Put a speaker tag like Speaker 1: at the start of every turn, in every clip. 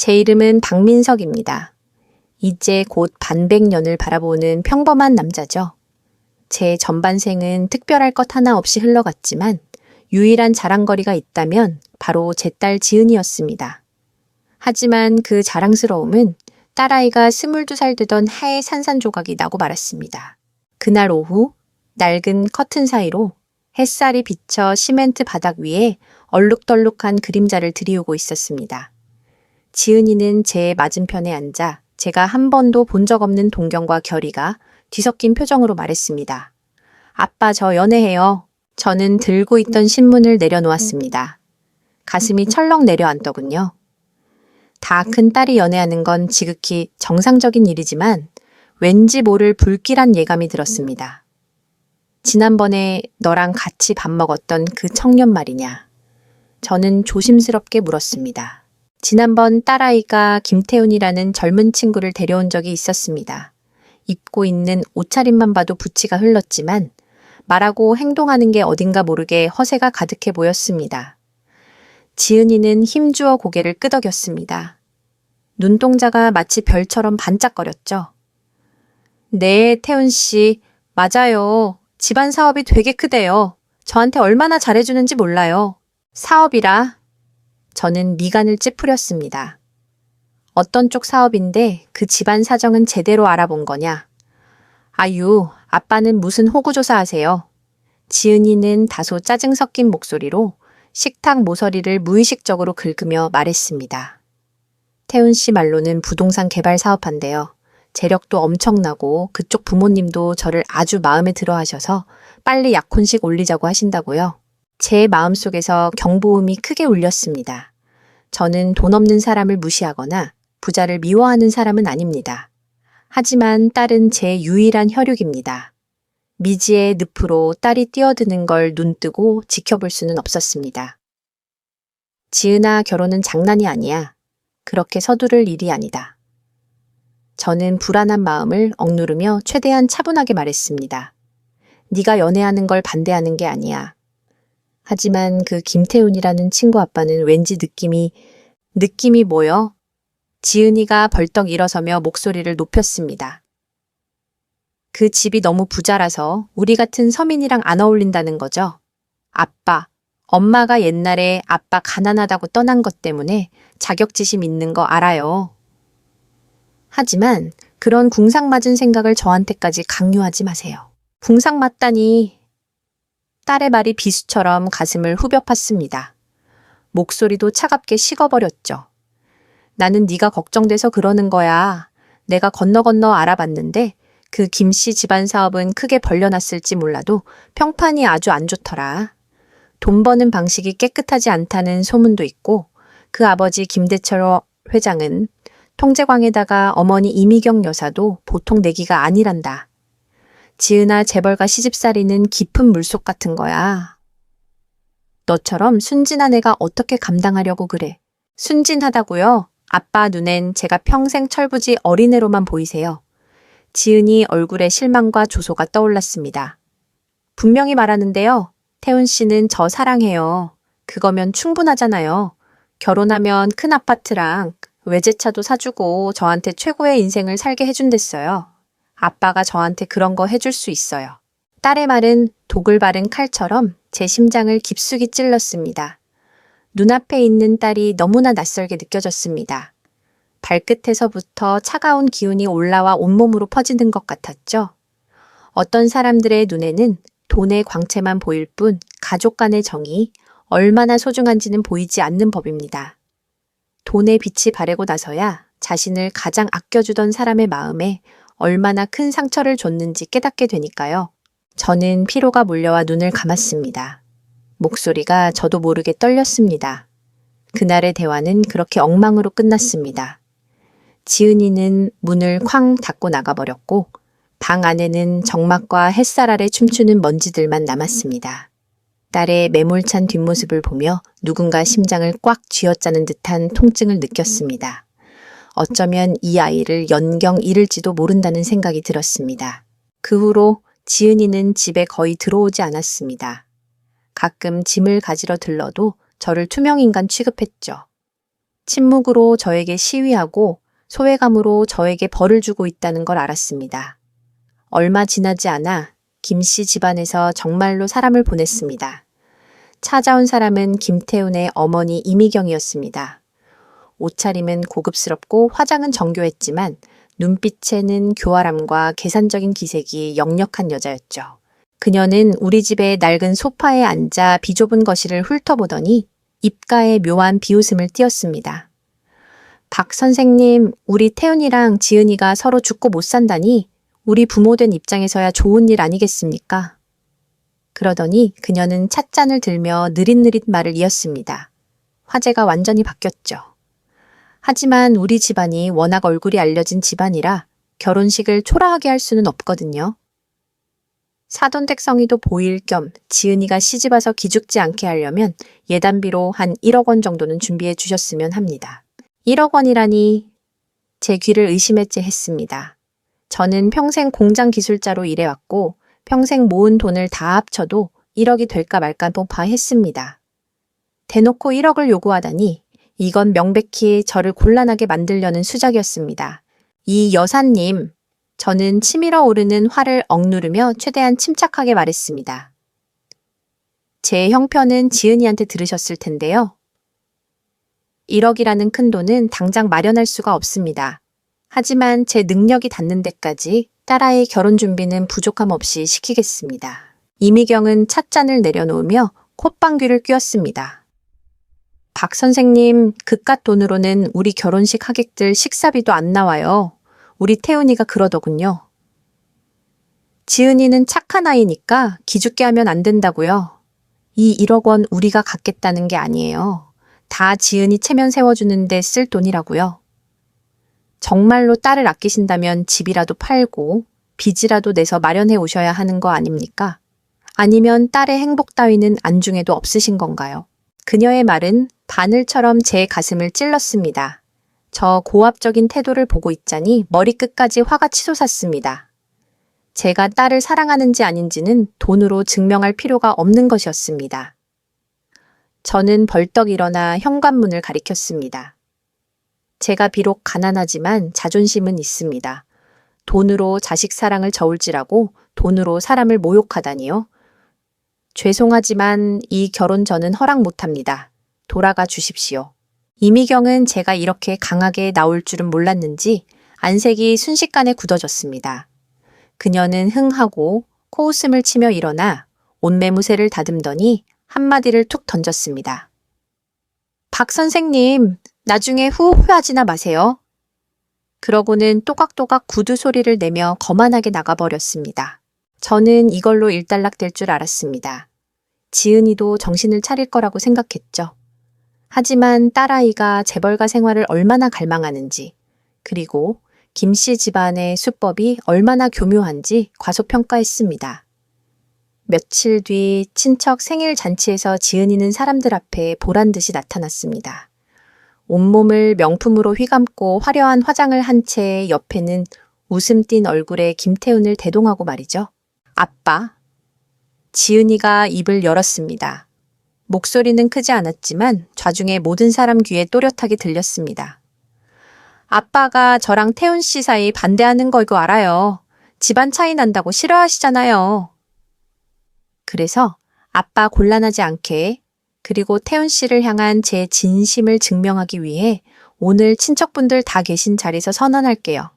Speaker 1: 제 이름은 박민석입니다. 이제 곧 반백년을 바라보는 평범한 남자죠. 제 전반생은 특별할 것 하나 없이 흘러갔지만 유일한 자랑거리가 있다면 바로 제 딸 지은이었습니다. 하지만 그 자랑스러움은 딸아이가 22살 되던 하의 산산조각이 나고 말았습니다. 그날 오후 낡은 커튼 사이로 햇살이 비쳐 시멘트 바닥 위에 얼룩덜룩한 그림자를 들이우고 있었습니다. 지은이는 제 맞은편에 앉아 제가 한 번도 본 적 없는 동경과 결의가 뒤섞인 표정으로 말했습니다. 아빠, 저 연애해요. 저는 들고 있던 신문을 내려놓았습니다. 가슴이 철렁 내려앉더군요. 다 큰 딸이 연애하는 건 지극히 정상적인 일이지만 왠지 모를 불길한 예감이 들었습니다. 지난번에 너랑 같이 밥 먹었던 그 청년 말이냐. 저는 조심스럽게 물었습니다. 지난번 딸아이가 김태훈이라는 젊은 친구를 데려온 적이 있었습니다. 입고 있는 옷차림만 봐도 부치가 흘렀지만 말하고 행동하는 게 어딘가 모르게 허세가 가득해 보였습니다. 지은이는 힘주어 고개를 끄덕였습니다. 눈동자가 마치 별처럼 반짝거렸죠. 네, 태훈 씨. 맞아요. 집안 사업이 되게 크대요. 저한테 얼마나 잘해주는지 몰라요. 사업이라? 저는 미간을 찌푸렸습니다. 어떤 쪽 사업인데 그 집안 사정은 제대로 알아본 거냐? 아유, 아빠는 무슨 호구조사 하세요? 지은이는 다소 짜증 섞인 목소리로 식탁 모서리를 무의식적으로 긁으며 말했습니다. 태훈 씨 말로는 부동산 개발 사업한대요. 재력도 엄청나고 그쪽 부모님도 저를 아주 마음에 들어 하셔서 빨리 약혼식 올리자고 하신다고요. 제 마음속에서 경보음이 크게 울렸습니다. 저는 돈 없는 사람을 무시하거나 부자를 미워하는 사람은 아닙니다. 하지만 딸은 제 유일한 혈육입니다. 미지의 늪으로 딸이 뛰어드는 걸 눈뜨고 지켜볼 수는 없었습니다. 지은아, 결혼은 장난이 아니야. 그렇게 서두를 일이 아니다. 저는 불안한 마음을 억누르며 최대한 차분하게 말했습니다. 네가 연애하는 걸 반대하는 게 아니야. 하지만 그 김태훈이라는 친구 아빠는 왠지 느낌이 뭐요? 지은이가 벌떡 일어서며 목소리를 높였습니다. 그 집이 너무 부자라서 우리 같은 서민이랑 안 어울린다는 거죠. 아빠, 엄마가 옛날에 아빠 가난하다고 떠난 것 때문에 자격지심 있는 거 알아요. 하지만 그런 궁상맞은 생각을 저한테까지 강요하지 마세요. 궁상맞다니. 딸의 말이 비수처럼 가슴을 후벼 팠습니다. 목소리도 차갑게 식어버렸죠. 나는 네가 걱정돼서 그러는 거야. 내가 건너 알아봤는데 그 김씨 집안 사업은 크게 벌려놨을지 몰라도 평판이 아주 안 좋더라. 돈 버는 방식이 깨끗하지 않다는 소문도 있고 그 아버지 김대철 회장은 통제광에다가 어머니 이미경 여사도 보통 내기가 아니란다. 지은아, 재벌가 시집살이는 깊은 물속 같은 거야. 너처럼 순진한 애가 어떻게 감당하려고 그래. 순진하다고요? 아빠 눈엔 제가 평생 철부지 어린애로만 보이세요. 지은이 얼굴에 실망과 조소가 떠올랐습니다. 분명히 말하는데요. 태훈 씨는 저 사랑해요. 그거면 충분하잖아요. 결혼하면 큰 아파트랑 외제차도 사주고 저한테 최고의 인생을 살게 해준댔어요. 아빠가 저한테 그런 거 해줄 수 있어요. 딸의 말은 독을 바른 칼처럼 제 심장을 깊숙이 찔렀습니다. 눈앞에 있는 딸이 너무나 낯설게 느껴졌습니다. 발끝에서부터 차가운 기운이 올라와 온몸으로 퍼지는 것 같았죠. 어떤 사람들의 눈에는 돈의 광채만 보일 뿐 가족 간의 정이 얼마나 소중한지는 보이지 않는 법입니다. 돈의 빛이 바래고 나서야 자신을 가장 아껴주던 사람의 마음에 얼마나 큰 상처를 줬는지 깨닫게 되니까요. 저는 피로가 몰려와 눈을 감았습니다. 목소리가 저도 모르게 떨렸습니다. 그날의 대화는 그렇게 엉망으로 끝났습니다. 지은이는 문을 쾅 닫고 나가버렸고 방 안에는 정막과 햇살 아래 춤추는 먼지들만 남았습니다. 딸의 매몰찬 뒷모습을 보며 누군가 심장을 꽉 쥐어짜는 듯한 통증을 느꼈습니다. 어쩌면 이 아이를 연경 잃을지도 모른다는 생각이 들었습니다. 그 후로 지은이는 집에 거의 들어오지 않았습니다. 가끔 짐을 가지러 들러도 저를 투명인간 취급했죠. 침묵으로 저에게 시위하고 소외감으로 저에게 벌을 주고 있다는 걸 알았습니다. 얼마 지나지 않아 김 씨 집안에서 정말로 사람을 보냈습니다. 찾아온 사람은 김태훈의 어머니 이미경이었습니다. 옷차림은 고급스럽고 화장은 정교했지만 눈빛에는 교활함과 계산적인 기색이 역력한 여자였죠. 그녀는 우리 집의 낡은 소파에 앉아 비좁은 거실을 훑어보더니 입가에 묘한 비웃음을 띄었습니다. 박 선생님, 우리 태훈이랑 지은이가 서로 죽고 못 산다니 우리 부모된 입장에서야 좋은 일 아니겠습니까? 그러더니 그녀는 찻잔을 들며 느릿느릿 말을 이었습니다. 화제가 완전히 바뀌었죠. 하지만 우리 집안이 워낙 얼굴이 알려진 집안이라 결혼식을 초라하게 할 수는 없거든요. 사돈댁성이도 보일 겸 지은이가 시집와서 기죽지 않게 하려면 예단비로 한 1억 원 정도는 준비해 주셨으면 합니다. 1억 원이라니 제 귀를 의심했지 했습니다. 저는 평생 공장 기술자로 일해왔고 평생 모은 돈을 다 합쳐도 1억이 될까 말까 했습니다. 대놓고 1억을 요구하다니 이건 명백히 저를 곤란하게 만들려는 수작이었습니다. 이 여사님, 저는 치밀어 오르는 화를 억누르며 최대한 침착하게 말했습니다. 제 형편은 지은이한테 들으셨을 텐데요. 1억이라는 큰 돈은 당장 마련할 수가 없습니다. 하지만 제 능력이 닿는 데까지 딸아이 결혼 준비는 부족함 없이 시키겠습니다. 이미경은 찻잔을 내려놓으며 콧방귀를 뀌었습니다. 박 선생님, 그깟 돈으로는 우리 결혼식 하객들 식사비도 안 나와요. 우리 태훈이가 그러더군요. 지은이는 착한 아이니까 기죽게 하면 안 된다고요. 이 1억 원 우리가 갖겠다는 게 아니에요. 다 지은이 체면 세워주는데 쓸 돈이라고요. 정말로 딸을 아끼신다면 집이라도 팔고 빚이라도 내서 마련해 오셔야 하는 거 아닙니까? 아니면 딸의 행복 따위는 안중에도 없으신 건가요? 그녀의 말은 바늘처럼 제 가슴을 찔렀습니다. 저 고압적인 태도를 보고 있자니 머리끝까지 화가 치솟았습니다. 제가 딸을 사랑하는지 아닌지는 돈으로 증명할 필요가 없는 것이었습니다. 저는 벌떡 일어나 현관문을 가리켰습니다. 제가 비록 가난하지만 자존심은 있습니다. 돈으로 자식 사랑을 저울질하고 돈으로 사람을 모욕하다니요. 죄송하지만 이 결혼 저는 허락 못합니다. 돌아가 주십시오. 이미경은 제가 이렇게 강하게 나올 줄은 몰랐는지 안색이 순식간에 굳어졌습니다. 그녀는 흥하고 코웃음을 치며 일어나 옷매무새를 다듬더니 한마디를 툭 던졌습니다. 박 선생님, 나중에 후회하지나 마세요. 그러고는 또각또각 구두 소리를 내며 거만하게 나가버렸습니다. 저는 이걸로 일단락될 줄 알았습니다. 지은이도 정신을 차릴 거라고 생각했죠. 하지만 딸아이가 재벌가 생활을 얼마나 갈망하는지, 그리고 김씨 집안의 수법이 얼마나 교묘한지 과소평가했습니다. 며칠 뒤 친척 생일 잔치에서 지은이는 사람들 앞에 보란듯이 나타났습니다. 온몸을 명품으로 휘감고 화려한 화장을 한 채 옆에는 웃음 띤 얼굴에 김태훈을 대동하고 말이죠. 아빠. 지은이가 입을 열었습니다. 목소리는 크지 않았지만 좌중에 모든 사람 귀에 또렷하게 들렸습니다. 아빠가 저랑 태훈 씨 사이 반대하는 거 이거 알아요. 집안 차이 난다고 싫어하시잖아요. 그래서 아빠 곤란하지 않게 그리고 태훈 씨를 향한 제 진심을 증명하기 위해 오늘 친척분들 다 계신 자리에서 선언할게요.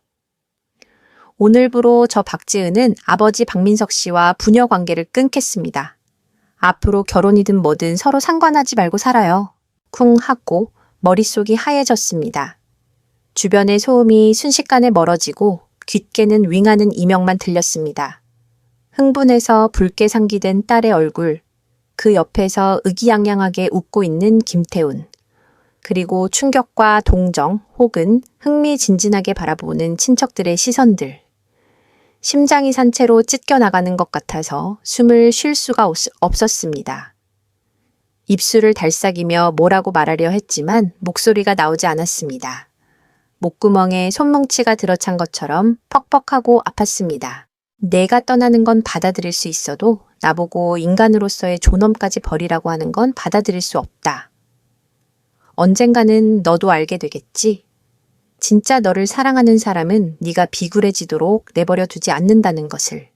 Speaker 1: 오늘부로 저 박지은은 아버지 박민석 씨와 부녀 관계를 끊겠습니다. 앞으로 결혼이든 뭐든 서로 상관하지 말고 살아요. 쿵 하고 머릿속이 하얘졌습니다. 주변의 소음이 순식간에 멀어지고 귓게는 윙하는 이명만 들렸습니다. 흥분해서 붉게 상기된 딸의 얼굴, 그 옆에서 의기양양하게 웃고 있는 김태훈, 그리고 충격과 동정 혹은 흥미진진하게 바라보는 친척들의 시선들. 심장이 산 채로 찢겨나가는 것 같아서 숨을 쉴 수가 없었습니다. 입술을 달싹이며 뭐라고 말하려 했지만 목소리가 나오지 않았습니다. 목구멍에 손뭉치가 들어찬 것처럼 퍽퍽하고 아팠습니다. 내가 떠나는 건 받아들일 수 있어도 나보고 인간으로서의 존엄까지 버리라고 하는 건 받아들일 수 없다. 언젠가는 너도 알게 되겠지. 진짜 너를 사랑하는 사람은 네가 비굴해지도록 내버려 두지 않는다는 것을.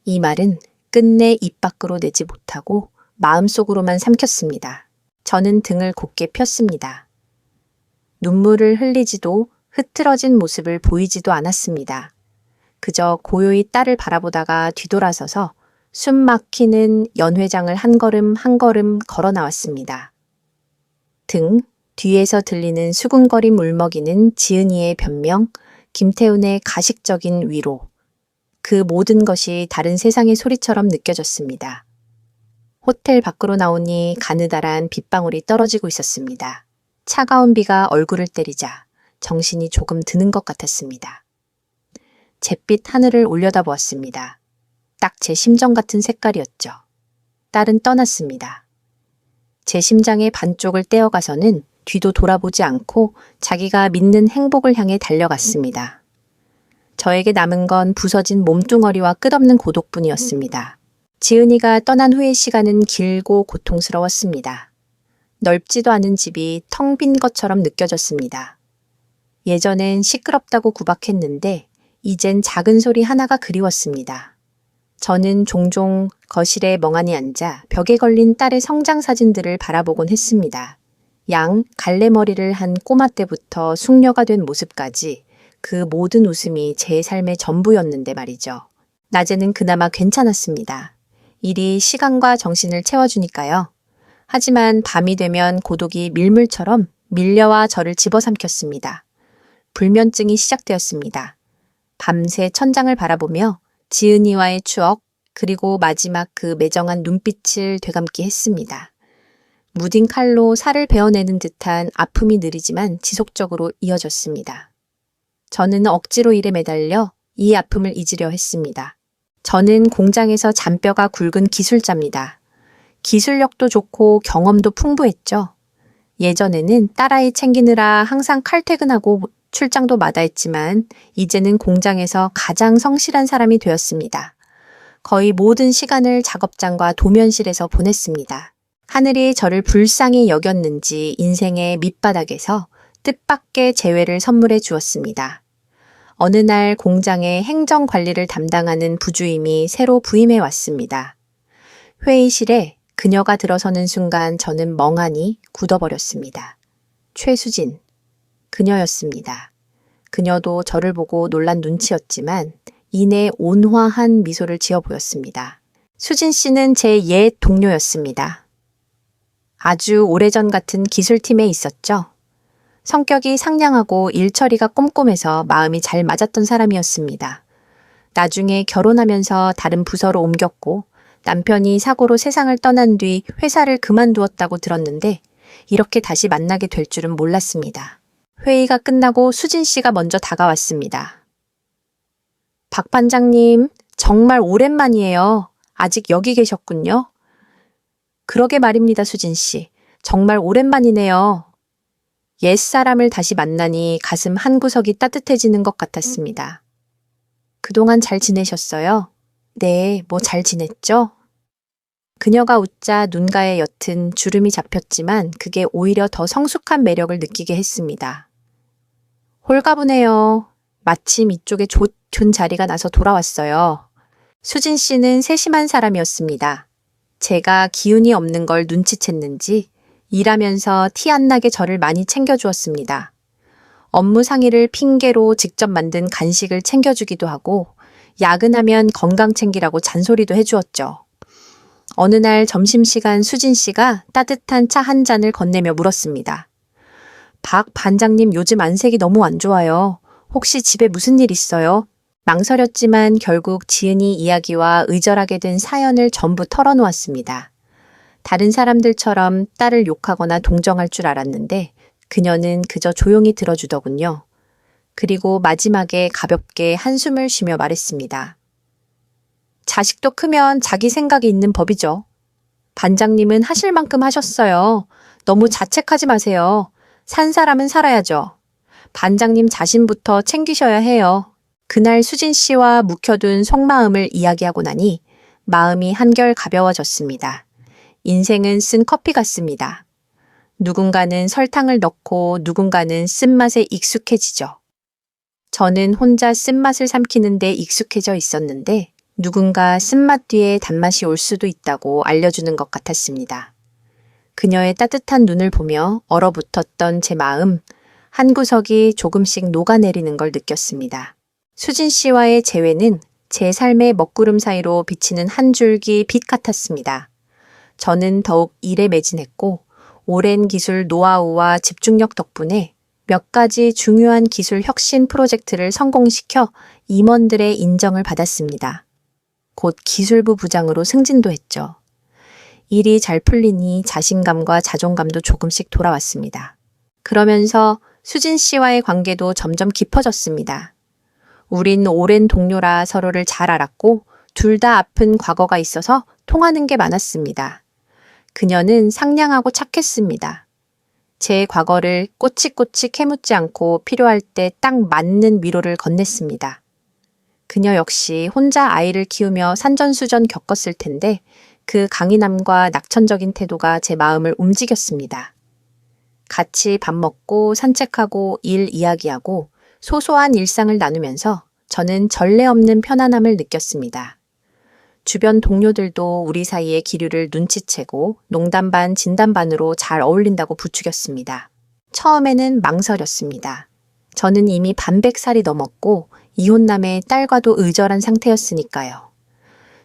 Speaker 1: 이 말은 끝내 입 밖으로 내지 못하고 마음속으로만 삼켰습니다. 저는 등을 곧게 폈습니다. 눈물을 흘리지도 흐트러진 모습을 보이지도 않았습니다. 그저 고요히 딸을 바라보다가 뒤돌아서서 숨 막히는 연회장을 한 걸음 한 걸음 걸어 나왔습니다. 뒤에서 들리는 수군거림 울먹이는 지은이의 변명, 김태훈의 가식적인 위로. 그 모든 것이 다른 세상의 소리처럼 느껴졌습니다. 호텔 밖으로 나오니 가느다란 빗방울이 떨어지고 있었습니다. 차가운 비가 얼굴을 때리자 정신이 조금 드는 것 같았습니다. 잿빛 하늘을 올려다보았습니다. 딱 제 심정 같은 색깔이었죠. 딸은 떠났습니다. 제 심장의 반쪽을 떼어가서는 뒤도 돌아보지 않고 자기가 믿는 행복을 향해 달려갔습니다. 저에게 남은 건 부서진 몸뚱어리와 끝없는 고독뿐이었습니다. 지은이가 떠난 후의 시간은 길고 고통스러웠습니다. 넓지도 않은 집이 텅 빈 것처럼 느껴졌습니다. 예전엔 시끄럽다고 구박했는데 이젠 작은 소리 하나가 그리웠습니다. 저는 종종 거실에 멍하니 앉아 벽에 걸린 딸의 성장 사진들을 바라보곤 했습니다. 양 갈래머리를 한 꼬마 때부터 숙녀가 된 모습까지 그 모든 웃음이 제 삶의 전부였는데 말이죠. 낮에는 그나마 괜찮았습니다. 일이 시간과 정신을 채워주니까요. 하지만 밤이 되면 고독이 밀물처럼 밀려와 저를 집어삼켰습니다. 불면증이 시작되었습니다. 밤새 천장을 바라보며 지은이와의 추억, 그리고 마지막 그 매정한 눈빛을 되감기 했습니다. 무딘 칼로 살을 베어내는 듯한 아픔이 느리지만 지속적으로 이어졌습니다. 저는 억지로 일에 매달려 이 아픔을 잊으려 했습니다. 저는 공장에서 잔뼈가 굵은 기술자입니다. 기술력도 좋고 경험도 풍부했죠. 예전에는 딸아이 챙기느라 항상 칼퇴근하고 출장도 마다했지만 이제는 공장에서 가장 성실한 사람이 되었습니다. 거의 모든 시간을 작업장과 도면실에서 보냈습니다. 하늘이 저를 불쌍히 여겼는지 인생의 밑바닥에서 뜻밖의 재회를 선물해 주었습니다. 어느 날 공장의 행정 관리를 담당하는 부주임이 새로 부임해 왔습니다. 회의실에 그녀가 들어서는 순간 저는 멍하니 굳어버렸습니다. 최수진, 그녀였습니다. 그녀도 저를 보고 놀란 눈치였지만 이내 온화한 미소를 지어 보였습니다. 수진 씨는 제 옛 동료였습니다. 아주 오래전 같은 기술팀에 있었죠. 성격이 상냥하고 일처리가 꼼꼼해서 마음이 잘 맞았던 사람이었습니다. 나중에 결혼하면서 다른 부서로 옮겼고 남편이 사고로 세상을 떠난 뒤 회사를 그만두었다고 들었는데 이렇게 다시 만나게 될 줄은 몰랐습니다. 회의가 끝나고 수진 씨가 먼저 다가왔습니다. 박 반장님, 정말 오랜만이에요. 아직 여기 계셨군요. 그러게 말입니다, 수진 씨. 정말 오랜만이네요. 옛사람을 다시 만나니 가슴 한구석이 따뜻해지는 것 같았습니다. 그동안 잘 지내셨어요? 네, 뭐 잘 지냈죠? 그녀가 웃자 눈가에 옅은 주름이 잡혔지만 그게 오히려 더 성숙한 매력을 느끼게 했습니다. 홀가분해요. 마침 이쪽에 좋은 자리가 나서 돌아왔어요. 수진 씨는 세심한 사람이었습니다. 제가 기운이 없는 걸 눈치챘는지 일하면서 티 안 나게 저를 많이 챙겨주었습니다. 업무 상의를 핑계로 직접 만든 간식을 챙겨주기도 하고 야근하면 건강 챙기라고 잔소리도 해주었죠. 어느 날 점심시간 수진 씨가 따뜻한 차 한 잔을 건네며 물었습니다. 박 반장님 요즘 안색이 너무 안 좋아요. 혹시 집에 무슨 일 있어요? 망설였지만 결국 지은이 이야기와 의절하게 된 사연을 전부 털어놓았습니다. 다른 사람들처럼 딸을 욕하거나 동정할 줄 알았는데 그녀는 그저 조용히 들어주더군요. 그리고 마지막에 가볍게 한숨을 쉬며 말했습니다. 자식도 크면 자기 생각이 있는 법이죠. 반장님은 하실 만큼 하셨어요. 너무 자책하지 마세요. 산 사람은 살아야죠. 반장님 자신부터 챙기셔야 해요. 그날 수진 씨와 묵혀둔 속마음을 이야기하고 나니 마음이 한결 가벼워졌습니다. 인생은 쓴 커피 같습니다. 누군가는 설탕을 넣고 누군가는 쓴맛에 익숙해지죠. 저는 혼자 쓴맛을 삼키는데 익숙해져 있었는데 누군가 쓴맛 뒤에 단맛이 올 수도 있다고 알려주는 것 같았습니다. 그녀의 따뜻한 눈을 보며 얼어붙었던 제 마음, 한 구석이 조금씩 녹아내리는 걸 느꼈습니다. 수진 씨와의 재회는 제 삶의 먹구름 사이로 비치는 한 줄기 빛 같았습니다. 저는 더욱 일에 매진했고 오랜 기술 노하우와 집중력 덕분에 몇 가지 중요한 기술 혁신 프로젝트를 성공시켜 임원들의 인정을 받았습니다. 곧 기술부 부장으로 승진도 했죠. 일이 잘 풀리니 자신감과 자존감도 조금씩 돌아왔습니다. 그러면서 수진 씨와의 관계도 점점 깊어졌습니다. 우린 오랜 동료라 서로를 잘 알았고 둘 다 아픈 과거가 있어서 통하는 게 많았습니다. 그녀는 상냥하고 착했습니다. 제 과거를 꼬치꼬치 캐묻지 않고 필요할 때 딱 맞는 위로를 건넸습니다. 그녀 역시 혼자 아이를 키우며 산전수전 겪었을 텐데 그 강인함과 낙천적인 태도가 제 마음을 움직였습니다. 같이 밥 먹고 산책하고 일 이야기하고 소소한 일상을 나누면서 저는 전례 없는 편안함을 느꼈습니다. 주변 동료들도 우리 사이의 기류를 눈치채고 농담 반 진담 반으로 잘 어울린다고 부추겼습니다. 처음에는 망설였습니다. 저는 이미 반백살이 넘었고 이혼남의 딸과도 의절한 상태였으니까요.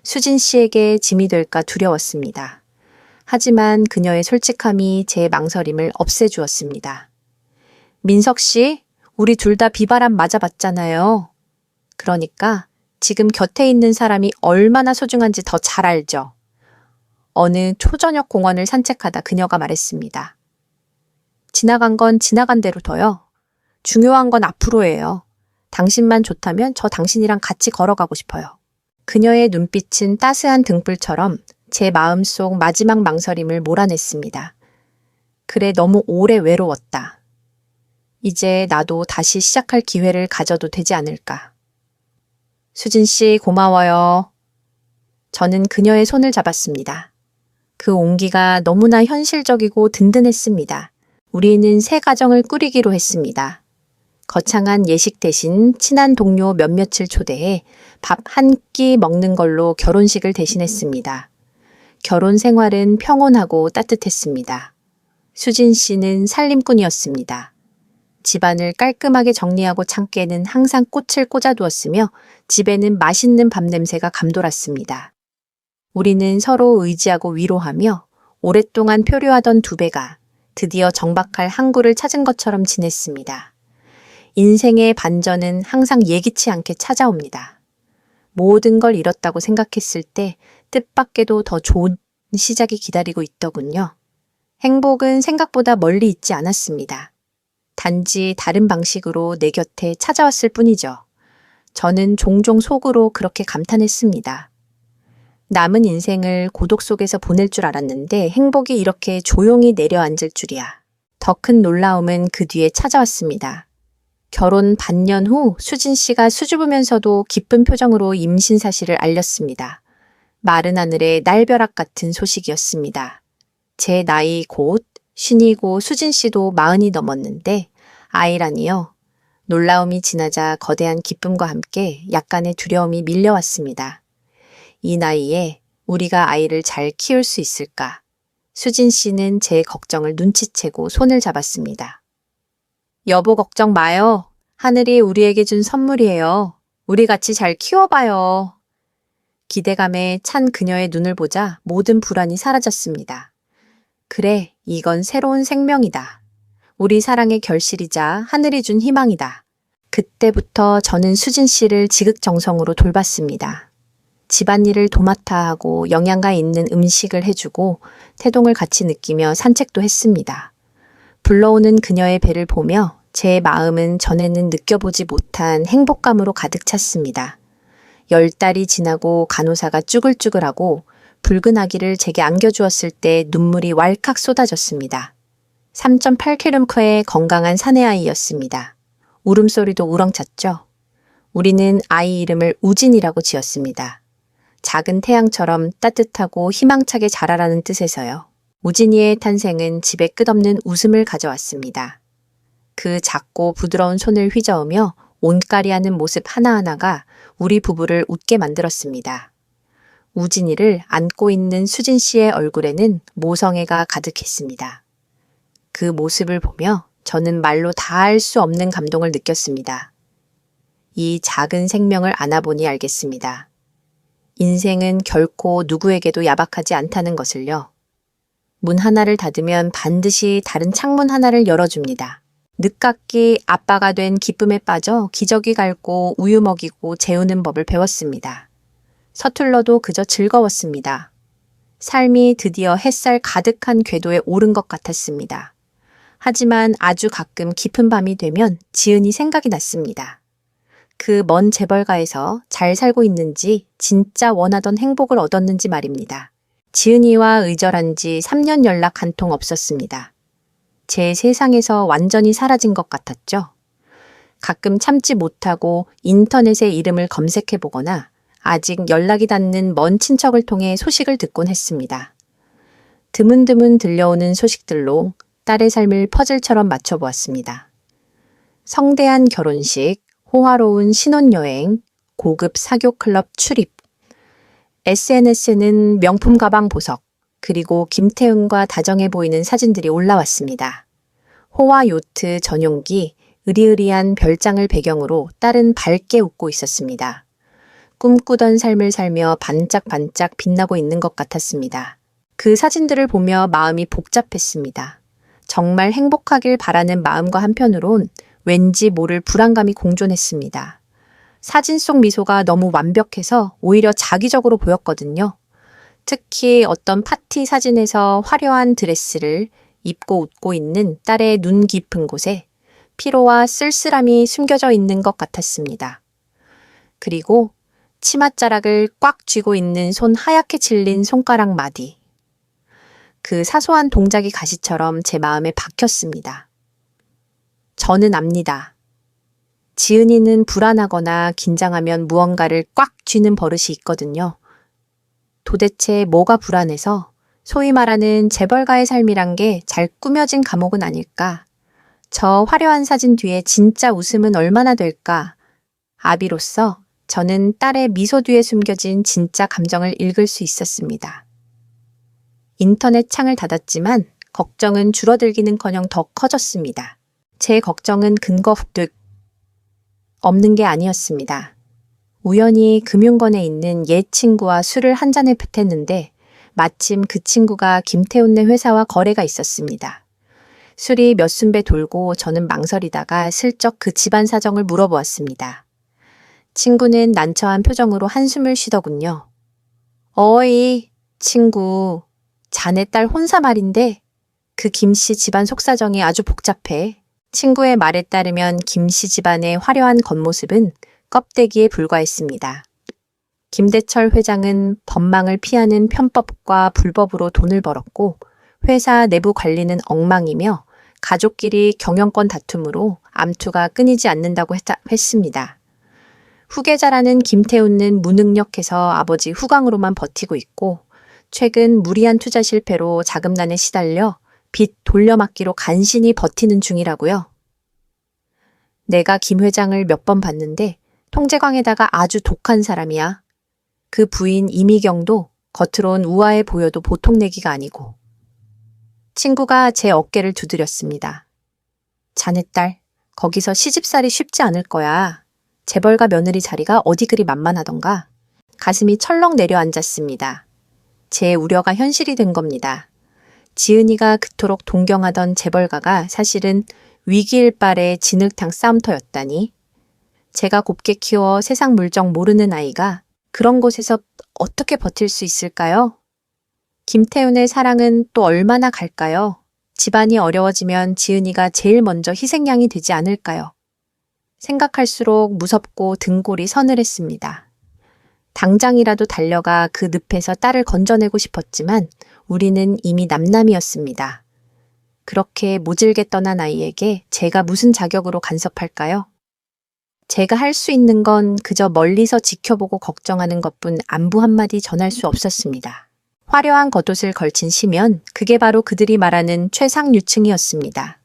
Speaker 1: 수진 씨에게 짐이 될까 두려웠습니다. 하지만 그녀의 솔직함이 제 망설임을 없애주었습니다. 민석 씨, 우리 둘 다 비바람 맞아봤잖아요. 그러니까 지금 곁에 있는 사람이 얼마나 소중한지 더 잘 알죠. 어느 초저녁 공원을 산책하다 그녀가 말했습니다. 지나간 건 지나간 대로 둬요. 중요한 건 앞으로예요. 당신만 좋다면 저 당신이랑 같이 걸어가고 싶어요. 그녀의 눈빛은 따스한 등불처럼 제 마음속 마지막 망설임을 몰아냈습니다. 그래, 너무 오래 외로웠다. 이제 나도 다시 시작할 기회를 가져도 되지 않을까. 수진 씨, 고마워요. 저는 그녀의 손을 잡았습니다. 그 온기가 너무나 현실적이고 든든했습니다. 우리는 새 가정을 꾸리기로 했습니다. 거창한 예식 대신 친한 동료 몇몇을 초대해 밥 한 끼 먹는 걸로 결혼식을 대신했습니다. 결혼 생활은 평온하고 따뜻했습니다. 수진 씨는 살림꾼이었습니다. 집안을 깔끔하게 정리하고 창께는 항상 꽃을 꽂아두었으며 집에는 맛있는 밥 냄새가 감돌았습니다. 우리는 서로 의지하고 위로하며 오랫동안 표류하던 두 배가 드디어 정박할 항구를 찾은 것처럼 지냈습니다. 인생의 반전은 항상 예기치 않게 찾아옵니다. 모든 걸 잃었다고 생각했을 때 뜻밖에도 더 좋은 시작이 기다리고 있더군요. 행복은 생각보다 멀리 있지 않았습니다. 단지 다른 방식으로 내 곁에 찾아왔을 뿐이죠. 저는 종종 속으로 그렇게 감탄했습니다. 남은 인생을 고독 속에서 보낼 줄 알았는데 행복이 이렇게 조용히 내려앉을 줄이야. 더 큰 놀라움은 그 뒤에 찾아왔습니다. 결혼 반년 후 수진 씨가 수줍으면서도 기쁜 표정으로 임신 사실을 알렸습니다. 마른 하늘의 날벼락 같은 소식이었습니다. 제 나이 곧 신이고 수진 씨도 40이 넘었는데 아이라니요. 놀라움이 지나자 거대한 기쁨과 함께 약간의 두려움이 밀려왔습니다. 이 나이에 우리가 아이를 잘 키울 수 있을까? 수진 씨는 제 걱정을 눈치채고 손을 잡았습니다. 여보 걱정 마요. 하늘이 우리에게 준 선물이에요. 우리 같이 잘 키워봐요. 기대감에 찬 그녀의 눈을 보자 모든 불안이 사라졌습니다. 그래, 이건 새로운 생명이다. 우리 사랑의 결실이자 하늘이 준 희망이다. 그때부터 저는 수진 씨를 지극정성으로 돌봤습니다. 집안일을 도맡아 하고 영양가 있는 음식을 해주고 태동을 같이 느끼며 산책도 했습니다. 불러오는 그녀의 배를 보며 제 마음은 전에는 느껴보지 못한 행복감으로 가득 찼습니다. 10달이 지나고 간호사가 쭈글쭈글하고 붉은 아기를 제게 안겨주었을 때 눈물이 왈칵 쏟아졌습니다. 3.8kg의 건강한 사내아이였습니다. 울음소리도 우렁찼죠. 우리는 아이 이름을 우진이라고 지었습니다. 작은 태양처럼 따뜻하고 희망차게 자라라는 뜻에서요. 우진이의 탄생은 집에 끝없는 웃음을 가져왔습니다. 그 작고 부드러운 손을 휘저으며 온까리하는 모습 하나하나가 우리 부부를 웃게 만들었습니다. 우진이를 안고 있는 수진 씨의 얼굴에는 모성애가 가득했습니다. 그 모습을 보며 저는 말로 다할 수 없는 감동을 느꼈습니다. 이 작은 생명을 안아보니 알겠습니다. 인생은 결코 누구에게도 야박하지 않다는 것을요. 문 하나를 닫으면 반드시 다른 창문 하나를 열어줍니다. 늦깎이 아빠가 된 기쁨에 빠져 기저귀 갈고 우유 먹이고 재우는 법을 배웠습니다. 서툴러도 그저 즐거웠습니다. 삶이 드디어 햇살 가득한 궤도에 오른 것 같았습니다. 하지만 아주 가끔 깊은 밤이 되면 지은이 생각이 났습니다. 그 먼 재벌가에서 잘 살고 있는지 진짜 원하던 행복을 얻었는지 말입니다. 지은이와 의절한 지 3년 연락 한 통 없었습니다. 제 세상에서 완전히 사라진 것 같았죠. 가끔 참지 못하고 인터넷에 이름을 검색해 보거나 아직 연락이 닿는 먼 친척을 통해 소식을 듣곤 했습니다. 드문드문 들려오는 소식들로 딸의 삶을 퍼즐처럼 맞춰보았습니다. 성대한 결혼식, 호화로운 신혼여행, 고급 사교클럽 출입, SNS에는 명품 가방 보석, 그리고 김태훈과 다정해 보이는 사진들이 올라왔습니다. 호화 요트 전용기, 으리으리한 별장을 배경으로 딸은 밝게 웃고 있었습니다. 꿈꾸던 삶을 살며 반짝반짝 빛나고 있는 것 같았습니다. 그 사진들을 보며 마음이 복잡했습니다. 정말 행복하길 바라는 마음과 한편으론 왠지 모를 불안감이 공존했습니다. 사진 속 미소가 너무 완벽해서 오히려 자기적으로 보였거든요. 특히 어떤 파티 사진에서 화려한 드레스를 입고 웃고 있는 딸의 눈 깊은 곳에 피로와 쓸쓸함이 숨겨져 있는 것 같았습니다. 그리고 치맛자락을 꽉 쥐고 있는 손 하얗게 칠린 손가락 마디. 그 사소한 동작이 가시처럼 제 마음에 박혔습니다. 저는 압니다. 지은이는 불안하거나 긴장하면 무언가를 꽉 쥐는 버릇이 있거든요. 도대체 뭐가 불안해서 소위 말하는 재벌가의 삶이란 게 잘 꾸며진 감옥은 아닐까? 저 화려한 사진 뒤에 진짜 웃음은 얼마나 될까? 아비로서 저는 딸의 미소 뒤에 숨겨진 진짜 감정을 읽을 수 있었습니다. 인터넷 창을 닫았지만 걱정은 줄어들기는커녕 더 커졌습니다. 제 걱정은 근거 득 없는 게 아니었습니다. 우연히 금융권에 있는 옛 친구와 술을 한 잔에 뱉었는데 마침 그 친구가 김태훈네 회사와 거래가 있었습니다. 술이 몇 순배 돌고 저는 망설이다가 슬쩍 그 집안 사정을 물어보았습니다. 친구는 난처한 표정으로 한숨을 쉬더군요. 어이, 친구. 자네 딸 혼사 말인데 그 김씨 집안 속사정이 아주 복잡해. 친구의 말에 따르면 김씨 집안의 화려한 겉모습은 껍데기에 불과했습니다. 김대철 회장은 법망을 피하는 편법과 불법으로 돈을 벌었고 회사 내부 관리는 엉망이며 가족끼리 경영권 다툼으로 암투가 끊이지 않는다고 했습니다. 후계자라는 김태훈은 무능력해서 아버지 후광으로만 버티고 있고 최근 무리한 투자 실패로 자금난에 시달려 빚 돌려막기로 간신히 버티는 중이라고요. 내가 김 회장을 몇 번 봤는데 통제광에다가 아주 독한 사람이야. 그 부인 이미경도 겉으론 우아해 보여도 보통 내기가 아니고. 친구가 제 어깨를 두드렸습니다. 자네 딸, 거기서 시집살이 쉽지 않을 거야. 재벌가 며느리 자리가 어디 그리 만만하던가. 가슴이 철렁 내려앉았습니다. 제 우려가 현실이 된 겁니다. 지은이가 그토록 동경하던 재벌가가 사실은 위기일발의 진흙탕 싸움터였다니. 제가 곱게 키워 세상 물정 모르는 아이가 그런 곳에서 어떻게 버틸 수 있을까요? 김태훈의 사랑은 또 얼마나 갈까요? 집안이 어려워지면 지은이가 제일 먼저 희생양이 되지 않을까요? 생각할수록 무섭고 등골이 서늘했습니다. 당장이라도 달려가 그 늪에서 딸을 건져내고 싶었지만 우리는 이미 남남이었습니다. 그렇게 모질게 떠난 아이에게 제가 무슨 자격으로 간섭할까요? 제가 할 수 있는 건 그저 멀리서 지켜보고 걱정하는 것뿐 안부 한마디 전할 수 없었습니다. 화려한 겉옷을 걸친 시면 그게 바로 그들이 말하는 최상류층이었습니다.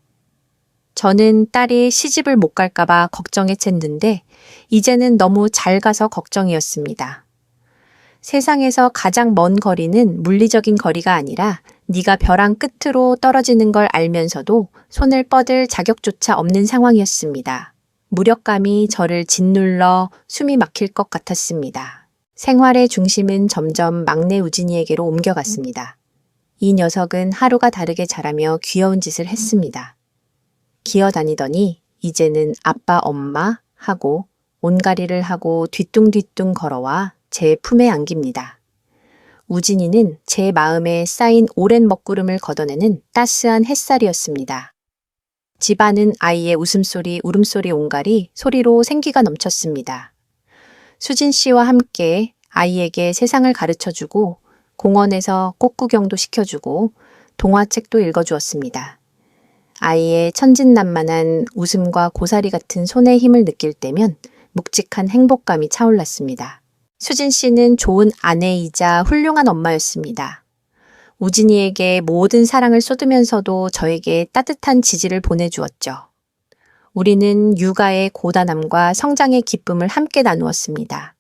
Speaker 1: 저는 딸이 시집을 못 갈까봐 걱정했었는데 이제는 너무 잘 가서 걱정이었습니다. 세상에서 가장 먼 거리는 물리적인 거리가 아니라 네가 벼랑 끝으로 떨어지는 걸 알면서도 손을 뻗을 자격조차 없는 상황이었습니다. 무력감이 저를 짓눌러 숨이 막힐 것 같았습니다. 생활의 중심은 점점 막내 우진이에게로 옮겨갔습니다. 이 녀석은 하루가 다르게 자라며 귀여운 짓을 했습니다. 기어다니더니 이제는 아빠 엄마 하고 온가리를 하고 뒤뚱뒤뚱 걸어와 제 품에 안깁니다. 우진이는 제 마음에 쌓인 오랜 먹구름을 걷어내는 따스한 햇살이었습니다. 집안은 아이의 웃음소리, 울음소리 온가리 소리로 생기가 넘쳤습니다. 수진 씨와 함께 아이에게 세상을 가르쳐주고 공원에서 꽃구경도 시켜주고 동화책도 읽어주었습니다. 아이의 천진난만한 웃음과 고사리 같은 손의 힘을 느낄 때면 묵직한 행복감이 차올랐습니다. 수진 씨는 좋은 아내이자 훌륭한 엄마였습니다. 우진이에게 모든 사랑을 쏟으면서도 저에게 따뜻한 지지를 보내주었죠. 우리는 육아의 고단함과 성장의 기쁨을 함께 나누었습니다.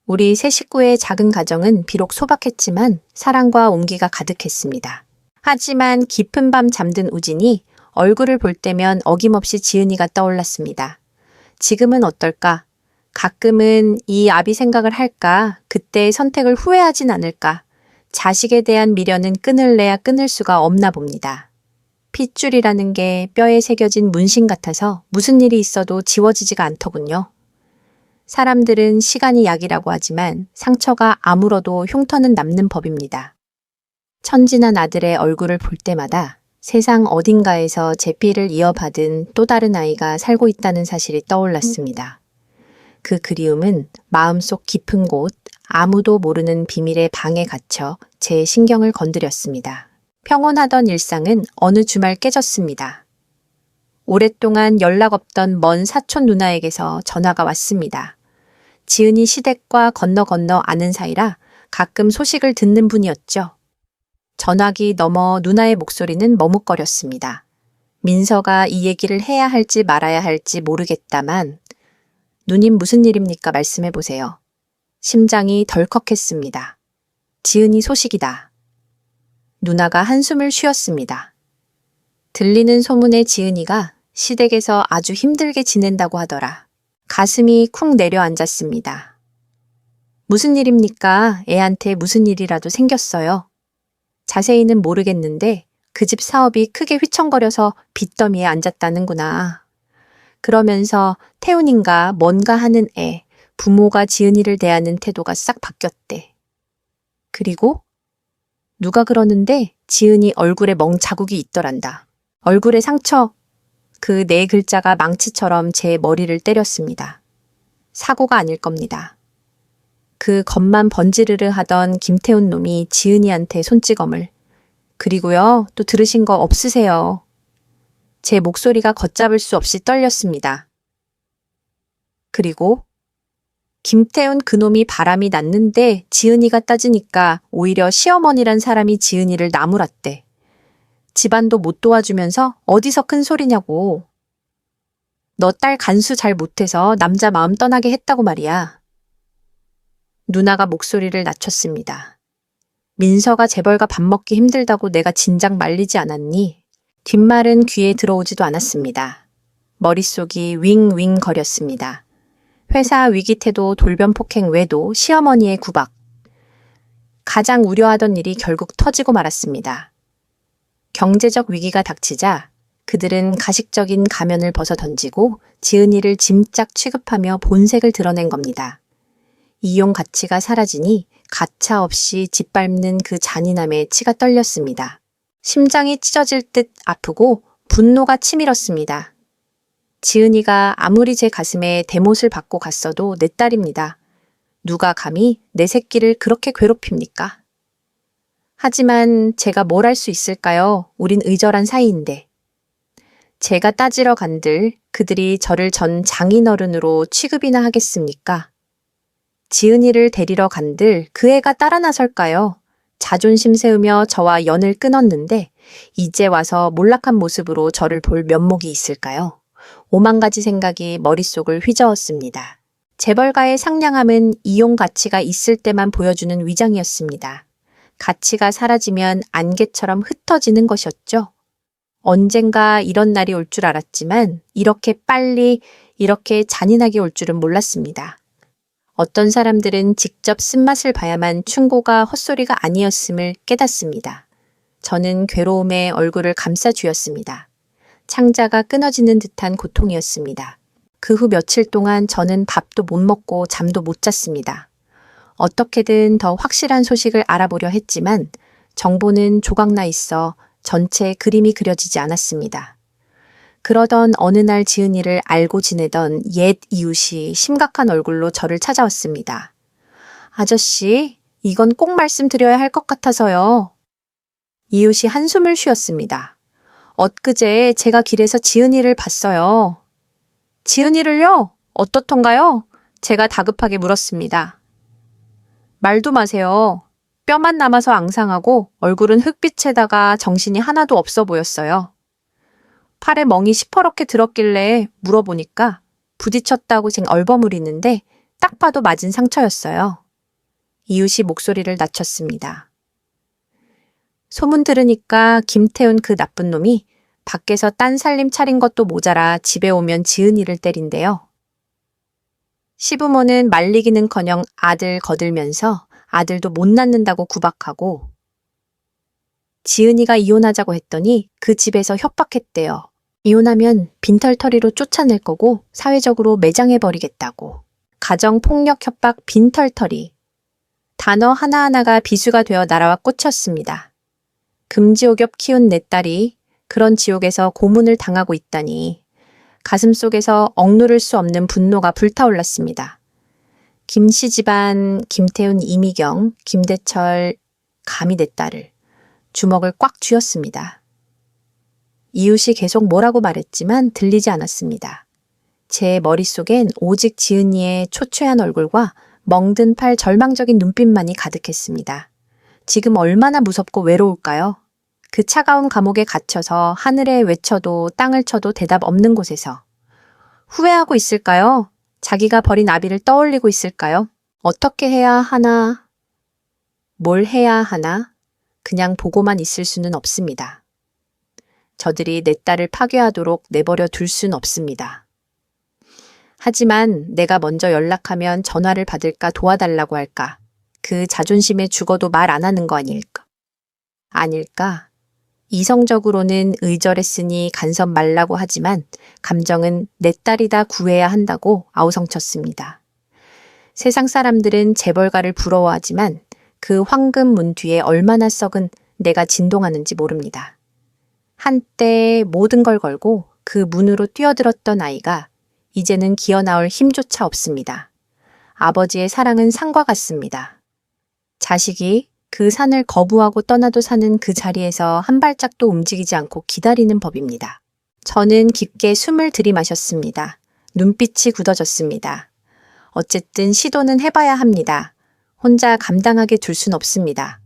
Speaker 1: 우리 세 식구의 작은 가정은 비록 소박했지만 사랑과 온기가 가득했습니다. 하지만 깊은 밤 잠든 우진이 얼굴을 볼 때면 어김없이 지은이가 떠올랐습니다. 지금은 어떨까? 가끔은 이 아비 생각을 할까? 그때의 선택을 후회하진 않을까? 자식에 대한 미련은 끊을래야 끊을 수가 없나 봅니다. 핏줄이라는 게 뼈에 새겨진 문신 같아서 무슨 일이 있어도 지워지지가 않더군요. 사람들은 시간이 약이라고 하지만 상처가 아물어도 흉터는 남는 법입니다. 천진한 아들의 얼굴을 볼 때마다 세상 어딘가에서 제 피를 이어받은 또 다른 아이가 살고 있다는 사실이 떠올랐습니다. 그 그리움은 마음속 깊은 곳, 아무도 모르는 비밀의 방에 갇혀 제 신경을 건드렸습니다. 평온하던 일상은 어느 주말 깨졌습니다. 오랫동안 연락 없던 먼 사촌 누나에게서 전화가 왔습니다. 지은이 시댁과 건너 아는 사이라 가끔 소식을 듣는 분이었죠. 전화기 너머 누나의 목소리는 머뭇거렸습니다. 민서가 이 얘기를 해야 할지 말아야 할지 모르겠다만 누님 무슨 일입니까? 말씀해 보세요. 심장이 덜컥했습니다. 지은이 소식이다. 누나가 한숨을 쉬었습니다. 들리는 소문에 지은이가 시댁에서 아주 힘들게 지낸다고 하더라. 가슴이 쿵 내려앉았습니다. 무슨 일입니까? 애한테 무슨 일이라도 생겼어요. 자세히는 모르겠는데 그 집 사업이 크게 휘청거려서 빚더미에 앉았다는구나. 그러면서 태훈인가 뭔가 하는 애, 부모가 지은이를 대하는 태도가 싹 바뀌었대. 그리고 누가 그러는데 지은이 얼굴에 멍 자국이 있더란다. 얼굴에 상처. 그 네 글자가 망치처럼 제 머리를 때렸습니다. 사고가 아닐 겁니다. 그 겉만 번지르르 하던 김태훈 놈이 지은이한테 손찌검을. 그리고요, 또 들으신 거 없으세요? 제 목소리가 걷잡을 수 없이 떨렸습니다. 그리고 김태훈 그놈이 바람이 났는데 지은이가 따지니까 오히려 시어머니란 사람이 지은이를 나무랐대. 집안도 못 도와주면서 어디서 큰 소리냐고. 너 딸 간수 잘 못해서 남자 마음 떠나게 했다고 말이야. 누나가 목소리를 낮췄습니다. 민서가 재벌가 밥 먹기 힘들다고 내가 진작 말리지 않았니? 뒷말은 귀에 들어오지도 않았습니다. 머릿속이 윙윙 거렸습니다. 회사 위기 태도 돌변 폭행 외도 시어머니의 구박. 가장 우려하던 일이 결국 터지고 말았습니다. 경제적 위기가 닥치자 그들은 가식적인 가면을 벗어 던지고 지은이를 짐짝 취급하며 본색을 드러낸 겁니다. 이용 가치가 사라지니 가차 없이 짓밟는 그 잔인함에 치가 떨렸습니다. 심장이 찢어질 듯 아프고 분노가 치밀었습니다. 지은이가 아무리 제 가슴에 대못을 받고 갔어도 내 딸입니다. 누가 감히 내 새끼를 그렇게 괴롭힙니까? 하지만 제가 뭘 할 수 있을까요? 우린 의절한 사이인데. 제가 따지러 간들 그들이 저를 전 장인어른으로 취급이나 하겠습니까? 지은이를 데리러 간들 그 애가 따라 나설까요? 자존심 세우며 저와 연을 끊었는데 이제 와서 몰락한 모습으로 저를 볼 면목이 있을까요? 오만 가지 생각이 머릿속을 휘저었습니다. 재벌가의 상냥함은 이용 가치가 있을 때만 보여주는 위장이었습니다. 가치가 사라지면 안개처럼 흩어지는 것이었죠. 언젠가 이런 날이 올 줄 알았지만 이렇게 빨리, 이렇게 잔인하게 올 줄은 몰랐습니다. 어떤 사람들은 직접 쓴맛을 봐야만 충고가 헛소리가 아니었음을 깨닫습니다. 저는 괴로움에 얼굴을 감싸 쥐었습니다. 창자가 끊어지는 듯한 고통이었습니다. 그 후 며칠 동안 저는 밥도 못 먹고 잠도 못 잤습니다. 어떻게든 더 확실한 소식을 알아보려 했지만 정보는 조각나 있어 전체 그림이 그려지지 않았습니다. 그러던 어느 날 지은이를 알고 지내던 옛 이웃이 심각한 얼굴로 저를 찾아왔습니다. 아저씨, 이건 꼭 말씀드려야 할 것 같아서요. 이웃이 한숨을 쉬었습니다. 엊그제 제가 길에서 지은이를 봤어요. 지은이를요? 어떻던가요? 제가 다급하게 물었습니다. 말도 마세요. 뼈만 남아서 앙상하고 얼굴은 흑빛에다가 정신이 하나도 없어 보였어요. 팔에 멍이 시퍼렇게 들었길래 물어보니까 부딪혔다고 얼버무리는데 딱 봐도 맞은 상처였어요. 이웃이 목소리를 낮췄습니다. 소문 들으니까 김태훈 그 나쁜 놈이 밖에서 딴 살림 차린 것도 모자라 집에 오면 지은이를 때린대요. 시부모는 말리기는커녕 아들 거들면서 아들도 못 낳는다고 구박하고 지은이가 이혼하자고 했더니 그 집에서 협박했대요. 이혼하면 빈털터리로 쫓아낼 거고 사회적으로 매장해버리겠다고. 가정폭력 협박 빈털터리. 단어 하나하나가 비수가 되어 날아와 꽂혔습니다. 금지옥엽 키운 내 딸이 그런 지옥에서 고문을 당하고 있다니 가슴속에서 억누를 수 없는 분노가 불타올랐습니다. 김씨 집안, 김태훈, 이미경, 김대철, 감히 내 딸을 주먹을 꽉 쥐었습니다. 이웃이 계속 뭐라고 말했지만 들리지 않았습니다. 제 머릿속엔 오직 지은이의 초췌한 얼굴과 멍든 팔 절망적인 눈빛만이 가득했습니다. 지금 얼마나 무섭고 외로울까요? 그 차가운 감옥에 갇혀서 하늘에 외쳐도 땅을 쳐도 대답 없는 곳에서 후회하고 있을까요? 자기가 버린 아비를 떠올리고 있을까요? 어떻게 해야 하나? 뭘 해야 하나? 그냥 보고만 있을 수는 없습니다. 저들이 내 딸을 파괴하도록 내버려 둘 순 없습니다. 하지만 내가 먼저 연락하면 전화를 받을까 도와달라고 할까? 그 자존심에 죽어도 말 안 하는 거 아닐까? 아닐까? 이성적으로는 의절했으니 간섭 말라고 하지만 감정은 내 딸이다 구해야 한다고 아우성쳤습니다. 세상 사람들은 재벌가를 부러워하지만 그 황금 문 뒤에 얼마나 썩은 내가 진동하는지 모릅니다. 한때 모든 걸 걸고 그 문으로 뛰어들었던 아이가 이제는 기어나올 힘조차 없습니다. 아버지의 사랑은 산과 같습니다. 자식이 그 산을 거부하고 떠나도 사는 그 자리에서 한 발짝도 움직이지 않고 기다리는 법입니다. 저는 깊게 숨을 들이마셨습니다. 눈빛이 굳어졌습니다. 어쨌든 시도는 해봐야 합니다. 혼자 감당하게 둘 순 없습니다.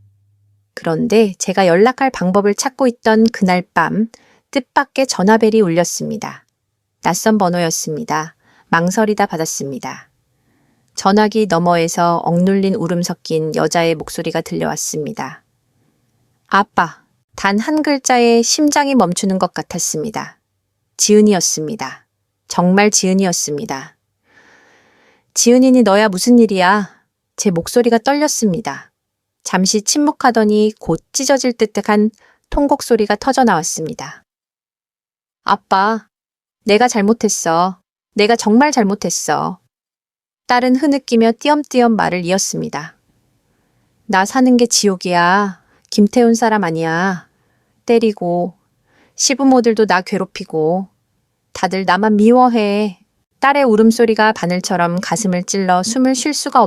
Speaker 1: 그런데 제가 연락할 방법을 찾고 있던 그날 밤 뜻밖의 전화벨이 울렸습니다. 낯선 번호였습니다. 망설이다 받았습니다. 전화기 너머에서 억눌린 울음 섞인 여자의 목소리가 들려왔습니다. 아빠, 단 한 글자에 심장이 멈추는 것 같았습니다. 지은이었습니다. 정말 지은이었습니다. 지은이니 너야 무슨 일이야? 제 목소리가 떨렸습니다. 잠시 침묵하더니 곧 찢어질 듯한 통곡 소리가 터져 나왔습니다. 아빠, 내가 잘못했어. 내가 정말 잘못했어. 딸은 흐느끼며 띄엄띄엄 말을 이었습니다. 나 사는 게 지옥이야. 김태훈 사람 아니야. 때리고 시부모들도 나 괴롭히고 다들 나만 미워해. 딸의 울음소리가 바늘처럼 가슴을 찔러 숨을 쉴 수가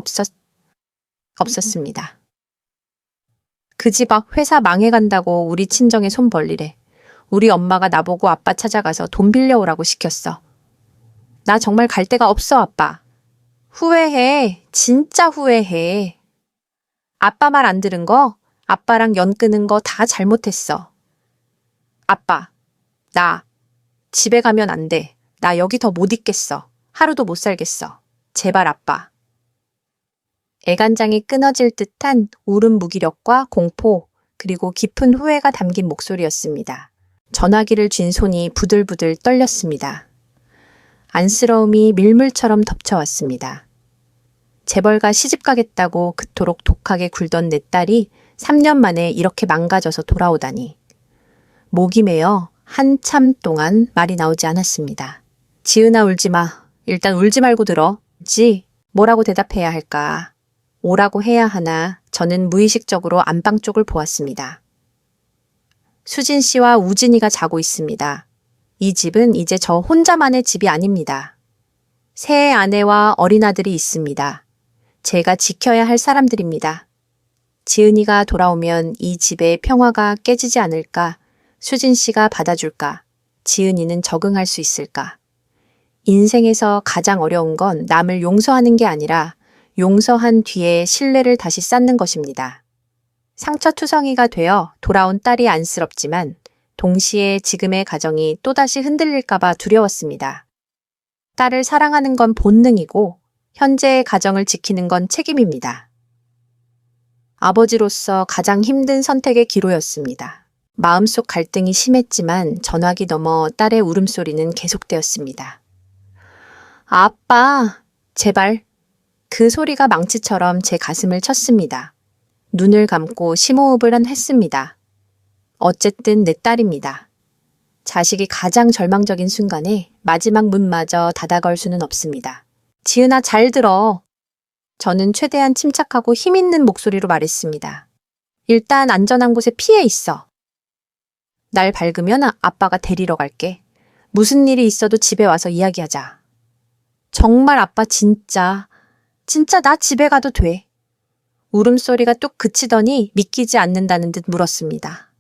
Speaker 1: 없었습니다. 그 집 앞 회사 망해간다고 우리 친정에 손 벌리래. 우리 엄마가 나보고 아빠 찾아가서 돈 빌려오라고 시켰어. 나 정말 갈 데가 없어, 아빠. 후회해. 진짜 후회해. 아빠 말 안 들은 거? 아빠랑 연 끄는 거 다 잘못했어. 아빠, 나 집에 가면 안 돼. 나 여기 더 못 있겠어. 하루도 못 살겠어. 제발 아빠. 애간장이 끊어질 듯한 울음 무기력과 공포, 그리고 깊은 후회가 담긴 목소리였습니다. 전화기를 쥔 손이 부들부들 떨렸습니다. 안쓰러움이 밀물처럼 덮쳐왔습니다. 재벌가 시집 가겠다고 그토록 독하게 굴던 내 딸이 3년 만에 이렇게 망가져서 돌아오다니. 목이 메어 한참 동안 말이 나오지 않았습니다. 지은아, 울지 마. 일단 울지 말고 들어. 뭐라고 대답해야 할까? 오라고 해야 하나? 저는 무의식적으로 안방 쪽을 보았습니다. 수진 씨와 우진이가 자고 있습니다. 이 집은 이제 저 혼자만의 집이 아닙니다. 새 아내와 어린 아들이 있습니다. 제가 지켜야 할 사람들입니다. 지은이가 돌아오면 이 집의 평화가 깨지지 않을까? 수진 씨가 받아줄까? 지은이는 적응할 수 있을까? 인생에서 가장 어려운 건 남을 용서하는 게 아니라 용서한 뒤에 신뢰를 다시 쌓는 것입니다. 상처투성이가 되어 돌아온 딸이 안쓰럽지만 동시에 지금의 가정이 또다시 흔들릴까봐 두려웠습니다. 딸을 사랑하는 건 본능이고 현재의 가정을 지키는 건 책임입니다. 아버지로서 가장 힘든 선택의 기로였습니다. 마음속 갈등이 심했지만 전화기 너머 딸의 울음소리는 계속되었습니다. 아빠, 제발. 그 소리가 망치처럼 제 가슴을 쳤습니다. 눈을 감고 심호흡을 했습니다. 어쨌든 내 딸입니다. 자식이 가장 절망적인 순간에 마지막 문마저 닫아걸 수는 없습니다. 지은아, 잘 들어. 저는 최대한 침착하고 힘있는 목소리로 말했습니다. 일단 안전한 곳에 피해 있어. 날 밝으면 아빠가 데리러 갈게. 무슨 일이 있어도 집에 와서 이야기하자. 정말 아빠 진짜 나 집에 가도 돼. 울음소리가 뚝 그치더니 믿기지 않는다는 듯 물었습니다.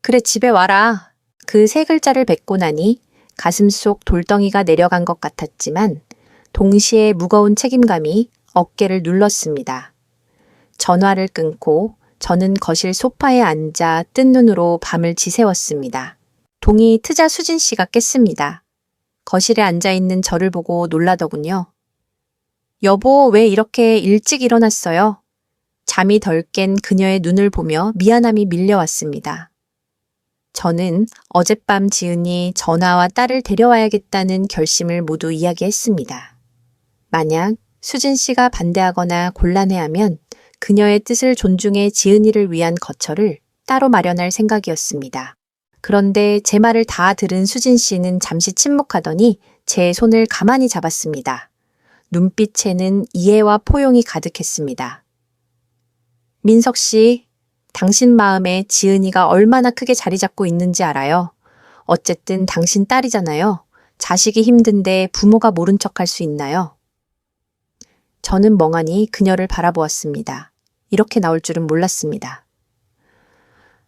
Speaker 1: 그래, 집에 와라. 그 세 글자를 뱉고 나니 가슴 속 돌덩이가 내려간 것 같았지만 동시에 무거운 책임감이 어깨를 눌렀습니다. 전화를 끊고 저는 거실 소파에 앉아 뜬 눈으로 밤을 지새웠습니다. 동이 트자 수진 씨가 깼습니다. 거실에 앉아있는 저를 보고 놀라더군요. 여보, 왜 이렇게 일찍 일어났어요? 잠이 덜 깬 그녀의 눈을 보며 미안함이 밀려왔습니다. 저는 어젯밤 지은이 전화와 딸을 데려와야겠다는 결심을 모두 이야기했습니다. 만약 수진 씨가 반대하거나 곤란해하면 그녀의 뜻을 존중해 지은이를 위한 거처를 따로 마련할 생각이었습니다. 그런데 제 말을 다 들은 수진 씨는 잠시 침묵하더니 제 손을 가만히 잡았습니다. 눈빛에는 이해와 포용이 가득했습니다. 민석 씨, 당신 마음에 지은이가 얼마나 크게 자리 잡고 있는지 알아요. 어쨌든 당신 딸이잖아요. 자식이 힘든데 부모가 모른 척할 수 있나요? 저는 멍하니 그녀를 바라보았습니다. 이렇게 나올 줄은 몰랐습니다.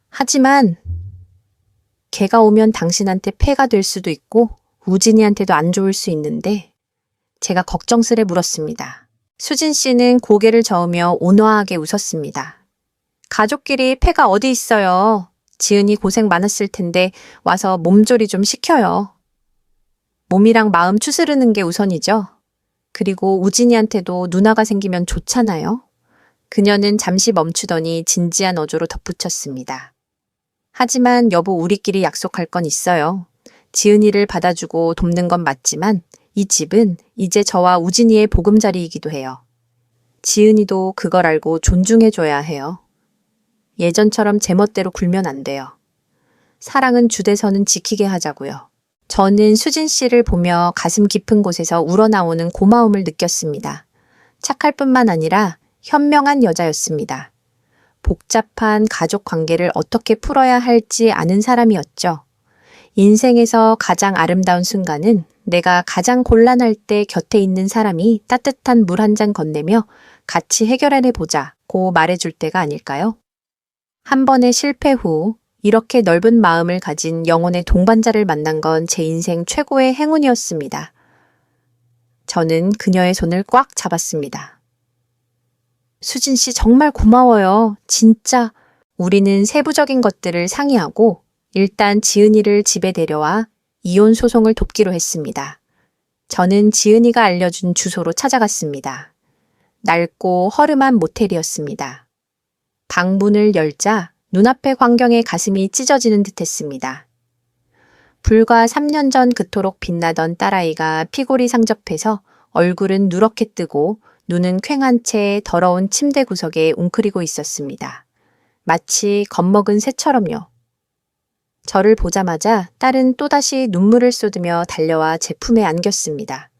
Speaker 1: 하지만 걔가 오면 당신한테 폐가 될 수도 있고 우진이한테도 안 좋을 수 있는데 제가 걱정스레 물었습니다. 수진 씨는 고개를 저으며 온화하게 웃었습니다. 가족끼리 폐가 어디 있어요. 지은이 고생 많았을 텐데 와서 몸조리 좀 시켜요. 몸이랑 마음 추스르는 게 우선이죠. 그리고 우진이한테도 누나가 생기면 좋잖아요. 그녀는 잠시 멈추더니 진지한 어조로 덧붙였습니다. 하지만 여보, 우리끼리 약속할 건 있어요. 지은이를 받아주고 돕는 건 맞지만 이 집은 이제 저와 우진이의 보금자리이기도 해요. 지은이도 그걸 알고 존중해줘야 해요. 예전처럼 제멋대로 굴면 안 돼요. 사랑은 주대서는 지키게 하자고요. 저는 수진 씨를 보며 가슴 깊은 곳에서 우러나오는 고마움을 느꼈습니다. 착할 뿐만 아니라 현명한 여자였습니다. 복잡한 가족 관계를 어떻게 풀어야 할지 아는 사람이었죠. 인생에서 가장 아름다운 순간은 내가 가장 곤란할 때 곁에 있는 사람이 따뜻한 물 한 잔 건네며 같이 해결해보자고 말해줄 때가 아닐까요? 한 번의 실패 후 이렇게 넓은 마음을 가진 영혼의 동반자를 만난 건 제 인생 최고의 행운이었습니다. 저는 그녀의 손을 꽉 잡았습니다. 수진 씨 정말 고마워요. 진짜 우리는 세부적인 것들을 상의하고 일단 지은이를 집에 데려와 이혼 소송을 돕기로 했습니다. 저는 지은이가 알려준 주소로 찾아갔습니다. 낡고 허름한 모텔이었습니다. 방문을 열자 눈앞의 광경에 가슴이 찢어지는 듯 했습니다. 불과 3년 전 그토록 빛나던 딸아이가 피골이 상접해서 얼굴은 누렇게 뜨고 눈은 퀭한 채 더러운 침대 구석에 웅크리고 있었습니다. 마치 겁먹은 새처럼요. 저를 보자마자 딸은 또다시 눈물을 쏟으며 달려와 제 품에 안겼습니다.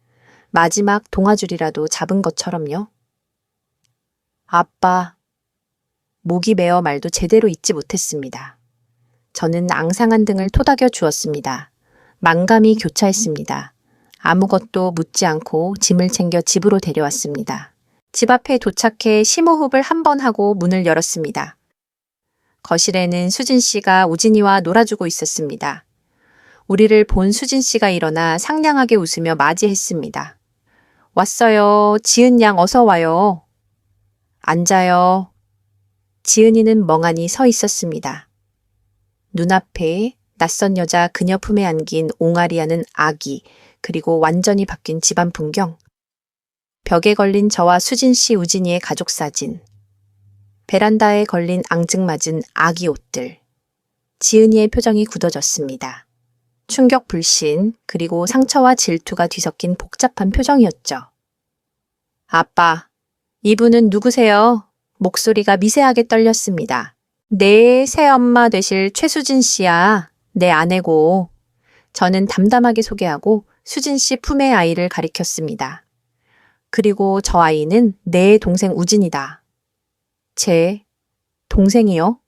Speaker 1: 마지막 동아줄이라도 잡은 것처럼요. 아빠. 목이 메어 말도 제대로 잇지 못했습니다. 저는 앙상한 등을 토닥여 주었습니다. 만감이 교차했습니다. 아무것도 묻지 않고 짐을 챙겨 집으로 데려왔습니다. 집 앞에 도착해 심호흡을 한 번 하고 문을 열었습니다. 거실에는 수진 씨가 우진이와 놀아주고 있었습니다. 우리를 본 수진 씨가 일어나 상냥하게 웃으며 맞이했습니다. 왔어요. 지은 양 어서 와요. 앉아요. 지은이는 멍하니 서 있었습니다. 눈앞에 낯선 여자 그녀 품에 안긴 옹알이하는 아기, 그리고 완전히 바뀐 집안 풍경. 벽에 걸린 저와 수진 씨, 우진이의 가족 사진. 베란다에 걸린 앙증맞은 아기 옷들. 지은이의 표정이 굳어졌습니다. 충격 불신, 그리고 상처와 질투가 뒤섞인 복잡한 표정이었죠. 아빠, 이분은 누구세요? 목소리가 미세하게 떨렸습니다. 내 새엄마 되실 최수진 씨야. 내 아내고. 저는 담담하게 소개하고 수진 씨 품의 아이를 가리켰습니다. 그리고 저 아이는 내 동생 우진이다. 제 동생이요?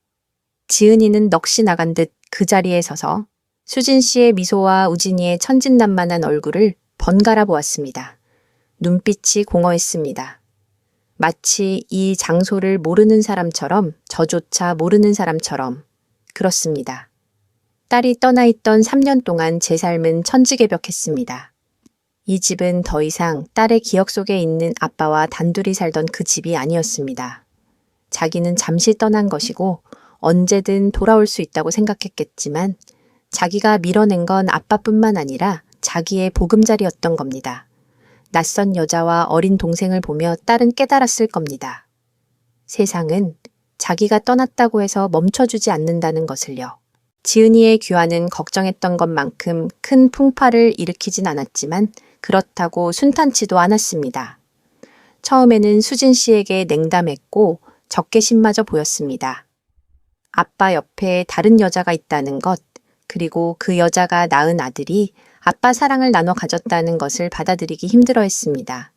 Speaker 1: 지은이는 넋이 나간 듯 그 자리에 서서 수진 씨의 미소와 우진이의 천진난만한 얼굴을 번갈아 보았습니다. 눈빛이 공허했습니다. 마치 이 장소를 모르는 사람처럼, 저조차 모르는 사람처럼. 그렇습니다. 딸이 떠나 있던 3년 동안 제 삶은 천지개벽했습니다. 이 집은 더 이상 딸의 기억 속에 있는 아빠와 단둘이 살던 그 집이 아니었습니다. 자기는 잠시 떠난 것이고 언제든 돌아올 수 있다고 생각했겠지만 자기가 밀어낸 건 아빠뿐만 아니라 자기의 보금자리였던 겁니다. 낯선 여자와 어린 동생을 보며 딸은 깨달았을 겁니다. 세상은 자기가 떠났다고 해서 멈춰주지 않는다는 것을요. 지은이의 귀환은 걱정했던 것만큼 큰 풍파를 일으키진 않았지만 그렇다고 순탄치도 않았습니다. 처음에는 수진 씨에게 냉담했고 적개심마저 보였습니다. 아빠 옆에 다른 여자가 있다는 것, 그리고 그 여자가 낳은 아들이 아빠 사랑을 나눠 가졌다는 것을 받아들이기 힘들어했습니다.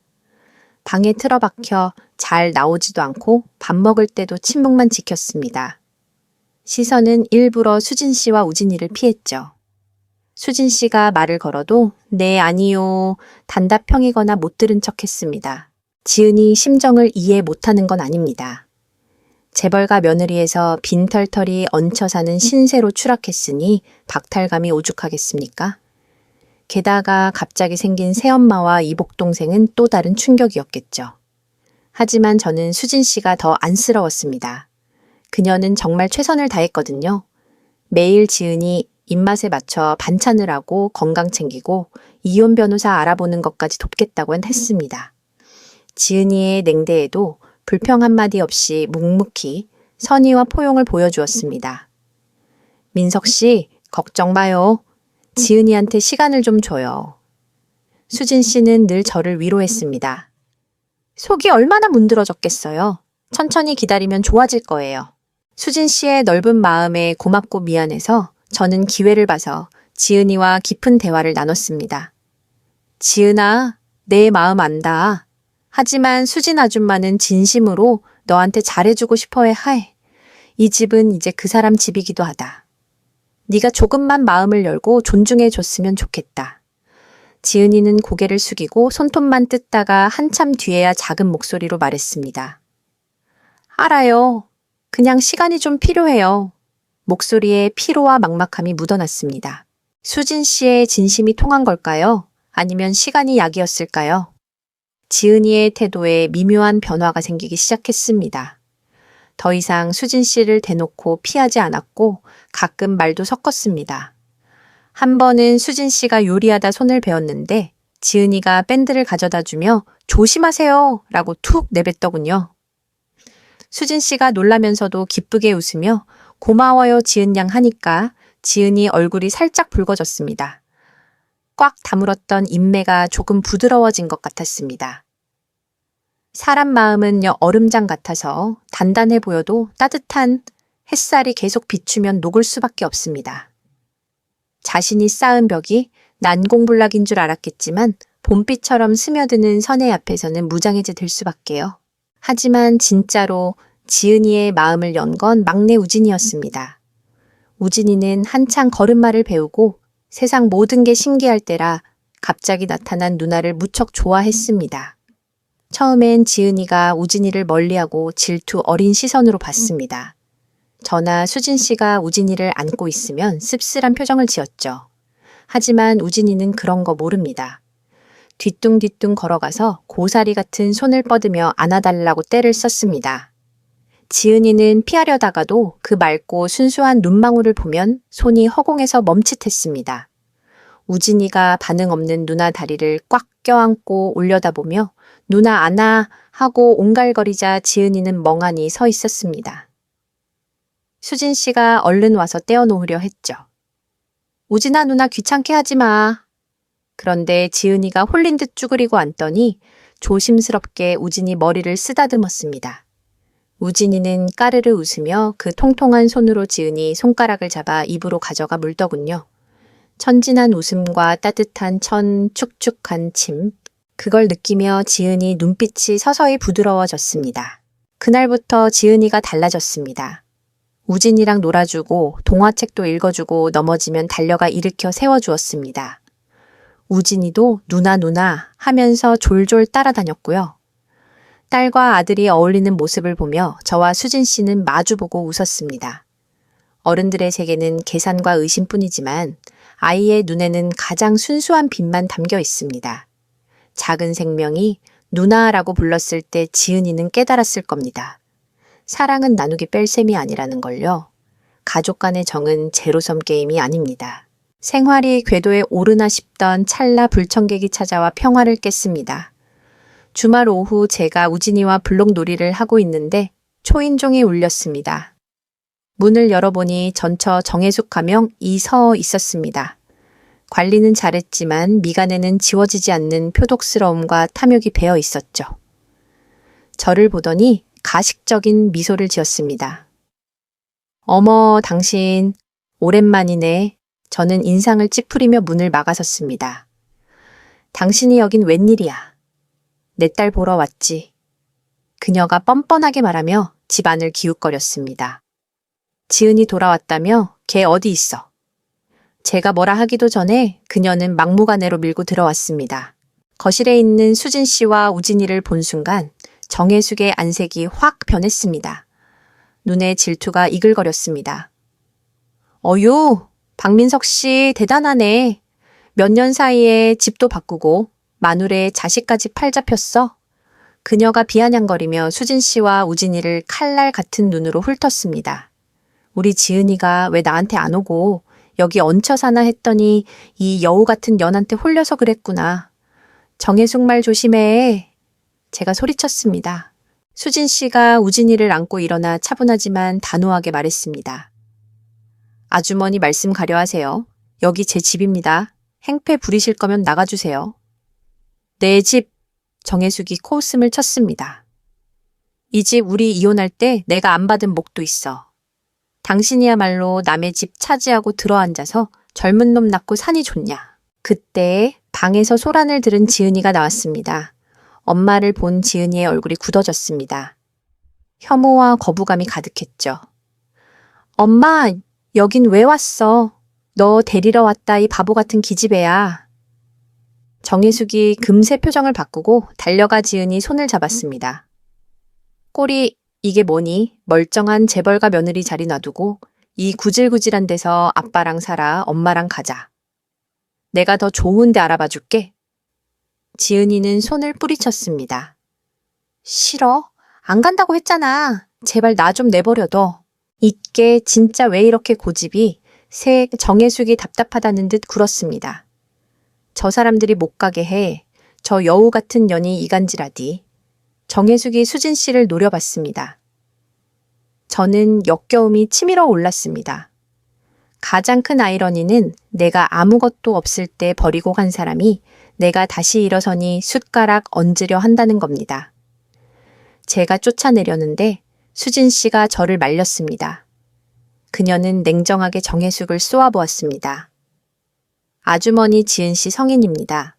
Speaker 1: 방에 틀어박혀 잘 나오지도 않고 밥 먹을 때도 침묵만 지켰습니다. 시선은 일부러 수진 씨와 우진이를 피했죠. 수진 씨가 말을 걸어도 네, 아니요, 단답형이거나 못 들은 척했습니다. 지은이 심정을 이해 못하는 건 아닙니다. 재벌가 며느리에서 빈털털이 얹혀 사는 신세로 추락했으니 박탈감이 오죽하겠습니까? 게다가 갑자기 생긴 새엄마와 이복동생은 또 다른 충격이었겠죠. 하지만 저는 수진 씨가 더 안쓰러웠습니다. 그녀는 정말 최선을 다했거든요. 매일 지은이 입맛에 맞춰 반찬을 하고 건강 챙기고 이혼 변호사 알아보는 것까지 돕겠다고 했습니다. 지은이의 냉대에도 불평 한마디 없이 묵묵히 선의와 포용을 보여주었습니다. 민석 씨, 걱정 마요. 지은이한테 시간을 좀 줘요. 수진 씨는 늘 저를 위로했습니다. 속이 얼마나 문드러졌겠어요. 천천히 기다리면 좋아질 거예요. 수진 씨의 넓은 마음에 고맙고 미안해서 저는 기회를 봐서 지은이와 깊은 대화를 나눴습니다. 지은아, 내 마음 안다. 하지만 수진 아줌마는 진심으로 너한테 잘해주고 싶어해 하해. 이 집은 이제 그 사람 집이기도 하다. 네가 조금만 마음을 열고 존중해줬으면 좋겠다. 지은이는 고개를 숙이고 손톱만 뜯다가 한참 뒤에야 작은 목소리로 말했습니다. 알아요. 그냥 시간이 좀 필요해요. 목소리에 피로와 막막함이 묻어났습니다. 수진 씨의 진심이 통한 걸까요? 아니면 시간이 약이었을까요? 지은이의 태도에 미묘한 변화가 생기기 시작했습니다. 더 이상 수진 씨를 대놓고 피하지 않았고 가끔 말도 섞었습니다. 한 번은 수진 씨가 요리하다 손을 베었는데 지은이가 밴드를 가져다 주며 조심하세요 라고 툭 내뱉더군요. 수진 씨가 놀라면서도 기쁘게 웃으며 고마워요 지은 양 하니까 지은이 얼굴이 살짝 붉어졌습니다. 꽉 다물었던 인매가 조금 부드러워진 것 같았습니다. 사람 마음은 얼음장 같아서 단단해 보여도 따뜻한 햇살이 계속 비추면 녹을 수밖에 없습니다. 자신이 쌓은 벽이 난공불락인 줄 알았겠지만 봄비처럼 스며드는 선의 앞에서는 무장해제 될 수밖에요. 하지만 진짜로 지은이의 마음을 연 건 막내 우진이었습니다. 우진이는 한창 걸음마를 배우고 세상 모든 게 신기할 때라 갑자기 나타난 누나를 무척 좋아했습니다. 처음엔 지은이가 우진이를 멀리하고 질투 어린 시선으로 봤습니다. 저나 수진 씨가 우진이를 안고 있으면 씁쓸한 표정을 지었죠. 하지만 우진이는 그런 거 모릅니다. 뒤뚱뒤뚱 걸어가서 고사리 같은 손을 뻗으며 안아달라고 떼를 썼습니다. 지은이는 피하려다가도 그 맑고 순수한 눈망울을 보면 손이 허공에서 멈칫했습니다. 우진이가 반응 없는 누나 다리를 꽉 껴안고 올려다보며 누나 안아 하고 옹갈거리자 지은이는 멍하니 서 있었습니다. 수진 씨가 얼른 와서 떼어놓으려 했죠. 우진아 누나 귀찮게 하지 마. 그런데 지은이가 홀린 듯 쭈그리고 앉더니 조심스럽게 우진이 머리를 쓰다듬었습니다. 우진이는 까르르 웃으며 그 통통한 손으로 지은이 손가락을 잡아 입으로 가져가 물더군요. 천진한 웃음과 따뜻한 축축한 침, 그걸 느끼며 지은이 눈빛이 서서히 부드러워졌습니다. 그날부터 지은이가 달라졌습니다. 우진이랑 놀아주고 동화책도 읽어주고 넘어지면 달려가 일으켜 세워주었습니다. 우진이도 누나 하면서 졸졸 따라다녔고요. 딸과 아들이 어울리는 모습을 보며 저와 수진 씨는 마주보고 웃었습니다. 어른들의 세계는 계산과 의심뿐이지만 아이의 눈에는 가장 순수한 빛만 담겨 있습니다. 작은 생명이 누나라고 불렀을 때 지은이는 깨달았을 겁니다. 사랑은 나누기 뺄셈이 아니라는 걸요. 가족 간의 정은 제로섬 게임이 아닙니다. 생활이 궤도에 오르나 싶던 찰나 불청객이 찾아와 평화를 깼습니다. 주말 오후 제가 우진이와 블록놀이를 하고 있는데 초인종이 울렸습니다. 문을 열어보니 전처 정혜숙 가명 서 있었습니다. 관리는 잘했지만 미간에는 지워지지 않는 표독스러움과 탐욕이 배어 있었죠. 저를 보더니 가식적인 미소를 지었습니다. 어머, 당신 오랜만이네. 저는 인상을 찌푸리며 문을 막아섰습니다. 당신이 여긴 웬일이야? 내 딸 보러 왔지. 그녀가 뻔뻔하게 말하며 집 안을 기웃거렸습니다. 지은이 돌아왔다며? 걔 어디 있어? 제가 뭐라 하기도 전에 그녀는 막무가내로 밀고 들어왔습니다. 거실에 있는 수진 씨와 우진이를 본 순간 정혜숙의 안색이 확 변했습니다. 눈에 질투가 이글거렸습니다. 어유, 박민석 씨 대단하네. 몇 년 사이에 집도 바꾸고 마누레에 자식까지 팔 잡혔어. 그녀가 비아냥거리며 수진 씨와 우진이를 칼날 같은 눈으로 훑었습니다. 우리 지은이가 왜 나한테 안 오고 여기 얹혀 사나 했더니 이 여우 같은 년한테 홀려서 그랬구나. 정혜숙 말 조심해. 제가 소리쳤습니다. 수진 씨가 우진이를 안고 일어나 차분하지만 단호하게 말했습니다. 아주머니 말씀 가려하세요. 여기 제 집입니다. 행패 부리실 거면 나가주세요. 내 집. 정혜숙이 코웃음을 쳤습니다. 이 집 우리 이혼할 때 내가 안 받은 목도 있어. 당신이야말로 남의 집 차지하고 들어앉아서 젊은 놈 낳고 산이 좋냐. 그때 방에서 소란을 들은 지은이가 나왔습니다. 엄마를 본 지은이의 얼굴이 굳어졌습니다. 혐오와 거부감이 가득했죠. 엄마, 여긴 왜 왔어? 너 데리러 왔다 이 바보 같은 기집애야. 정혜숙이 금세 표정을 바꾸고 달려가 지은이 손을 잡았습니다. 꼬리, 이게 뭐니? 멀쩡한 재벌가 며느리 자리 놔두고 이 구질구질한 데서 아빠랑 살아, 엄마랑 가자. 내가 더 좋은 데 알아봐 줄게. 지은이는 손을 뿌리쳤습니다. 싫어. 안 간다고 했잖아. 제발 나 좀 내버려둬. 이게 진짜 왜 이렇게 고집이 새 정혜숙이 답답하다는 듯 굴었습니다. 저 사람들이 못 가게 해. 저 여우 같은 년이 이간질하디. 정혜숙이 수진 씨를 노려봤습니다. 저는 역겨움이 치밀어 올랐습니다. 가장 큰 아이러니는 내가 아무것도 없을 때 버리고 간 사람이 내가 다시 일어서니 숟가락 얹으려 한다는 겁니다. 제가 쫓아내려는데 수진 씨가 저를 말렸습니다. 그녀는 냉정하게 정혜숙을 쏘아보았습니다. 아주머니 지은 씨 성인입니다.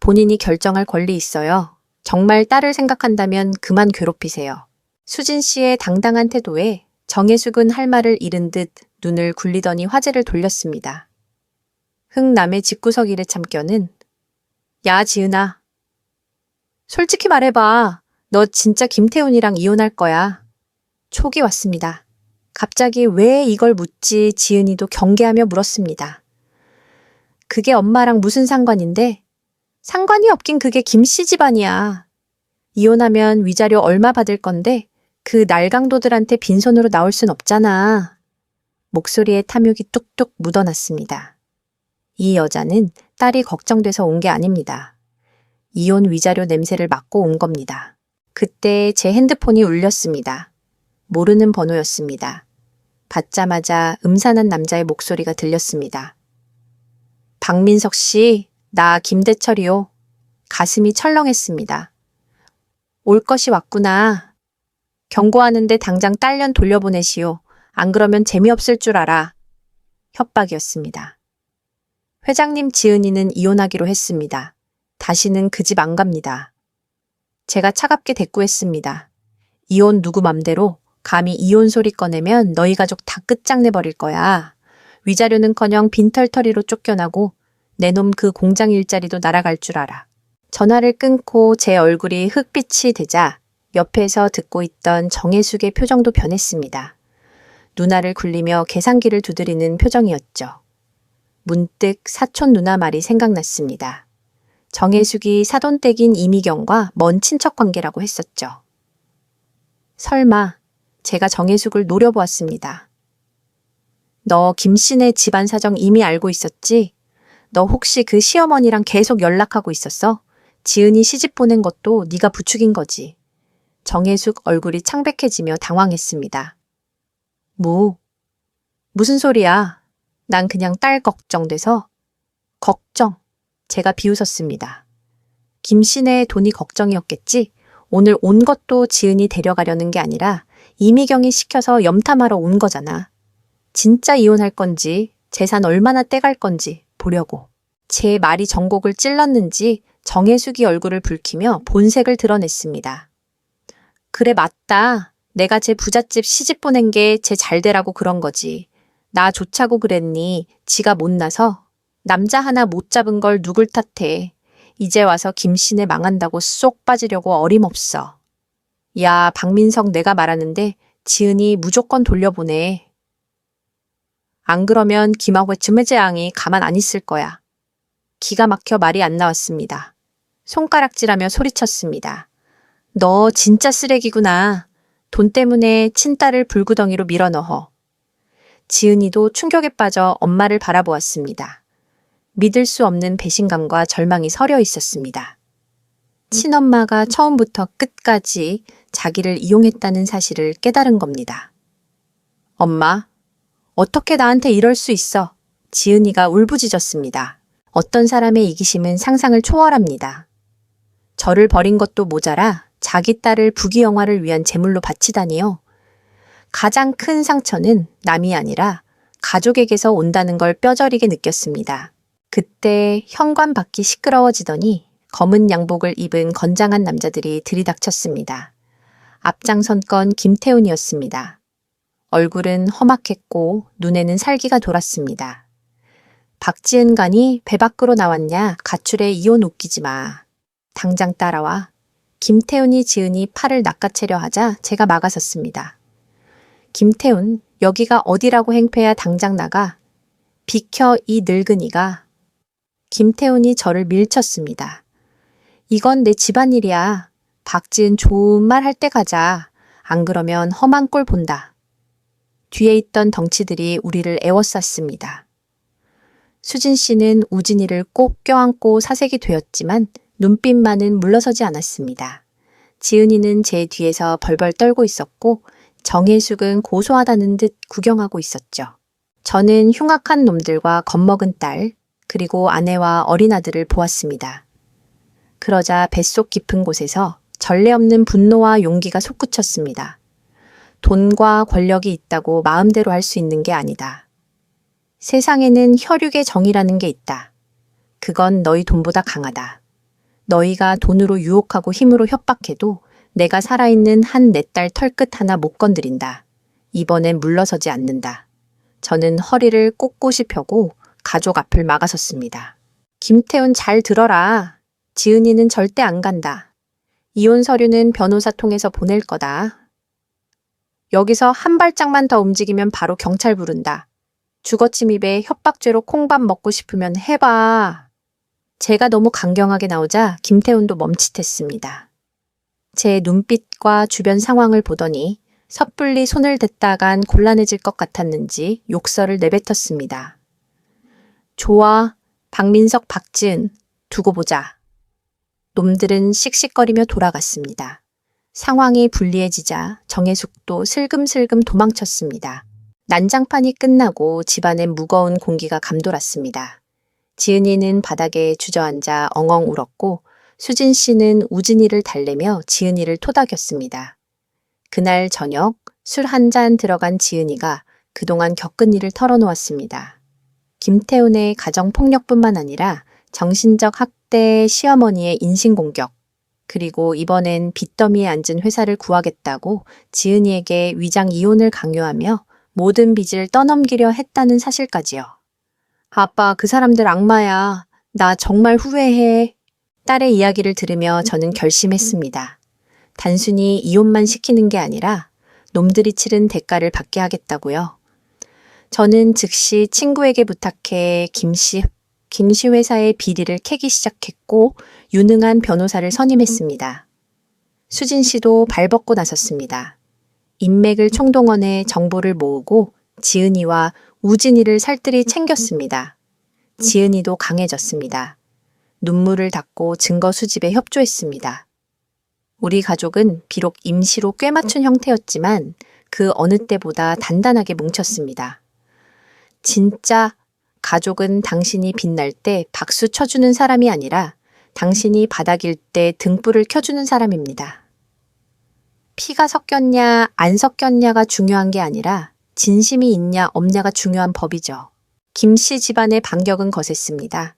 Speaker 1: 본인이 결정할 권리 있어요. 정말 딸을 생각한다면 그만 괴롭히세요. 수진 씨의 당당한 태도에 정혜숙은 할 말을 잃은 듯 눈을 굴리더니 화제를 돌렸습니다. 흥남의 집구석 일에 참견은 야 지은아. 솔직히 말해봐. 너 진짜 김태훈이랑 이혼할 거야. 촉이 왔습니다. 갑자기 왜 이걸 묻지 지은이도 경계하며 물었습니다. 그게 엄마랑 무슨 상관인데? 상관이 없긴 그게 김씨 집안이야. 이혼하면 위자료 얼마 받을 건데 그 날강도들한테 빈손으로 나올 순 없잖아. 목소리에 탐욕이 뚝뚝 묻어났습니다. 이 여자는 딸이 걱정돼서 온 게 아닙니다. 이혼 위자료 냄새를 맡고 온 겁니다. 그때 제 핸드폰이 울렸습니다. 모르는 번호였습니다. 받자마자 음산한 남자의 목소리가 들렸습니다. 박민석 씨, 나 김대철이요. 가슴이 철렁했습니다. 올 것이 왔구나. 경고하는데 당장 딸년 돌려보내시오. 안 그러면 재미없을 줄 알아. 협박이었습니다. 회장님 지은이는 이혼하기로 했습니다. 다시는 그 집 안 갑니다. 제가 차갑게 대꾸했습니다. 이혼 누구 맘대로 감히 이혼 소리 꺼내면 너희 가족 다 끝장내버릴 거야. 위자료는커녕 빈털터리로 쫓겨나고 내 놈 그 공장 일자리도 날아갈 줄 알아. 전화를 끊고 제 얼굴이 흑빛이 되자 옆에서 듣고 있던 정혜숙의 표정도 변했습니다. 누나를 굴리며 계산기를 두드리는 표정이었죠. 문득 사촌 누나 말이 생각났습니다. 정혜숙이 사돈댁인 이미경과 먼 친척 관계라고 했었죠. 설마 제가 정혜숙을 노려보았습니다. 너 김씨네 집안 사정 이미 알고 있었지? 너 혹시 그 시어머니랑 계속 연락하고 있었어? 지은이 시집 보낸 것도 네가 부추긴 거지. 정혜숙 얼굴이 창백해지며 당황했습니다. 무슨 소리야? 난 그냥 딸 걱정돼서. 걱정. 제가 비웃었습니다. 김씨네의 돈이 걱정이었겠지? 오늘 온 것도 지은이 데려가려는 게 아니라 이미경이 시켜서 염탐하러 온 거잖아. 진짜 이혼할 건지 재산 얼마나 떼갈 건지 보려고. 제 말이 전곡을 찔렀는지 정혜숙이 얼굴을 붉히며 본색을 드러냈습니다. 그래 맞다. 내가 제 부잣집 시집 보낸 게 제 잘되라고 그런 거지. 나 좋자고 그랬니? 지가 못나서? 남자 하나 못 잡은 걸 누굴 탓해. 이제 와서 김씨네 망한다고 쏙 빠지려고 어림없어. 야, 박민석 내가 말하는데 지은이 무조건 돌려보내. 안 그러면 김하고 주매재앙이 가만 안 있을 거야. 기가 막혀 말이 안 나왔습니다. 손가락질하며 소리쳤습니다. 너 진짜 쓰레기구나. 돈 때문에 친딸을 불구덩이로 밀어넣어. 지은이도 충격에 빠져 엄마를 바라보았습니다. 믿을 수 없는 배신감과 절망이 서려 있었습니다. 친엄마가 처음부터 끝까지 자기를 이용했다는 사실을 깨달은 겁니다. 엄마, 어떻게 나한테 이럴 수 있어? 지은이가 울부짖었습니다. 어떤 사람의 이기심은 상상을 초월합니다. 저를 버린 것도 모자라 자기 딸을 부귀영화를 위한 제물로 바치다니요. 가장 큰 상처는 남이 아니라 가족에게서 온다는 걸 뼈저리게 느꼈습니다. 그때 현관 밖이 시끄러워지더니 검은 양복을 입은 건장한 남자들이 들이닥쳤습니다. 앞장선 건 김태훈이었습니다. 얼굴은 험악했고 눈에는 살기가 돌았습니다. 박지은 간이 배 밖으로 나왔냐? 가출에 이혼 웃기지 마. 당장 따라와. 김태훈이 지은이 팔을 낚아채려 하자 제가 막아섰습니다. 김태훈, 여기가 어디라고 행패야 당장 나가. 비켜 이 늙은이가. 김태훈이 저를 밀쳤습니다. 이건 내 집안일이야. 박지은 좋은 말 할 때 가자. 안 그러면 험한 꼴 본다. 뒤에 있던 덩치들이 우리를 애워쌌습니다. 수진 씨는 우진이를 꼭 껴안고 사색이 되었지만 눈빛만은 물러서지 않았습니다. 지은이는 제 뒤에서 벌벌 떨고 있었고 정혜숙은 고소하다는 듯 구경하고 있었죠. 저는 흉악한 놈들과 겁먹은 딸, 그리고 아내와 어린 아들을 보았습니다. 그러자 뱃속 깊은 곳에서 전례 없는 분노와 용기가 솟구쳤습니다. 돈과 권력이 있다고 마음대로 할 수 있는 게 아니다. 세상에는 혈육의 정의라는 게 있다. 그건 너희 돈보다 강하다. 너희가 돈으로 유혹하고 힘으로 협박해도 내가 살아있는 한 내 딸 털끝 하나 못 건드린다. 이번엔 물러서지 않는다. 저는 허리를 꼿꼿이 펴고 가족 앞을 막아섰습니다. 김태훈 잘 들어라. 지은이는 절대 안 간다. 이혼 서류는 변호사 통해서 보낼 거다. 여기서 한 발짝만 더 움직이면 바로 경찰 부른다. 주거침입에 협박죄로 콩밥 먹고 싶으면 해봐. 제가 너무 강경하게 나오자 김태훈도 멈칫했습니다. 제 눈빛과 주변 상황을 보더니 섣불리 손을 댔다간 곤란해질 것 같았는지 욕설을 내뱉었습니다. 좋아, 박민석, 박지은, 두고 보자. 놈들은 씩씩거리며 돌아갔습니다. 상황이 불리해지자 정혜숙도 슬금슬금 도망쳤습니다. 난장판이 끝나고 집안엔 무거운 공기가 감돌았습니다. 지은이는 바닥에 주저앉아 엉엉 울었고 수진 씨는 우진이를 달래며 지은이를 토닥였습니다. 그날 저녁 술 한 잔 들어간 지은이가 그동안 겪은 일을 털어놓았습니다. 김태훈의 가정폭력뿐만 아니라 정신적 학대, 시어머니의 인신공격, 그리고 이번엔 빚더미에 앉은 회사를 구하겠다고 지은이에게 위장 이혼을 강요하며 모든 빚을 떠넘기려 했다는 사실까지요. 아빠, 그 사람들 악마야. 나 정말 후회해. 딸의 이야기를 들으며 저는 결심했습니다. 단순히 이혼만 시키는 게 아니라 놈들이 치른 대가를 받게 하겠다고요. 저는 즉시 친구에게 부탁해 김씨 회사의 비리를 캐기 시작했고 유능한 변호사를 선임했습니다. 수진 씨도 발벗고 나섰습니다. 인맥을 총동원해 정보를 모으고 지은이와 우진이를 살뜰히 챙겼습니다. 지은이도 강해졌습니다. 눈물을 닦고 증거 수집에 협조했습니다. 우리 가족은 비록 임시로 꿰맞춘 형태였지만 그 어느 때보다 단단하게 뭉쳤습니다. 진짜 가족은 당신이 빛날 때 박수 쳐주는 사람이 아니라 당신이 바닥일 때 등불을 켜주는 사람입니다. 피가 섞였냐 안 섞였냐가 중요한 게 아니라 진심이 있냐 없냐가 중요한 법이죠. 김씨 집안의 반격은 거셌습니다.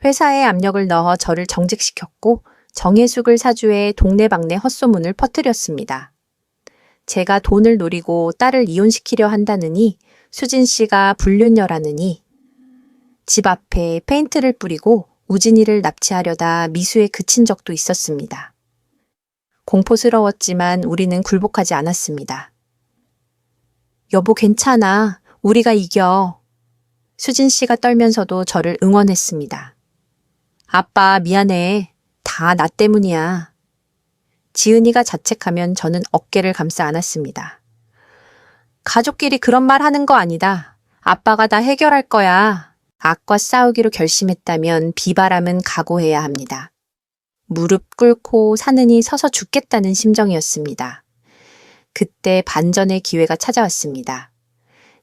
Speaker 1: 회사에 압력을 넣어 저를 정직시켰고 정혜숙을 사주해 동네방네 헛소문을 퍼뜨렸습니다. 제가 돈을 노리고 딸을 이혼시키려 한다느니 수진 씨가 불륜녀라느니 집 앞에 페인트를 뿌리고 우진이를 납치하려다 미수에 그친 적도 있었습니다. 공포스러웠지만 우리는 굴복하지 않았습니다. 여보 괜찮아. 우리가 이겨. 수진 씨가 떨면서도 저를 응원했습니다. 아빠 미안해. 다 나 때문이야. 지은이가 자책하면 저는 어깨를 감싸 안았습니다. 가족끼리 그런 말 하는 거 아니다. 아빠가 다 해결할 거야. 악과 싸우기로 결심했다면 비바람은 각오해야 합니다. 무릎 꿇고 사느니 서서 죽겠다는 심정이었습니다. 그때 반전의 기회가 찾아왔습니다.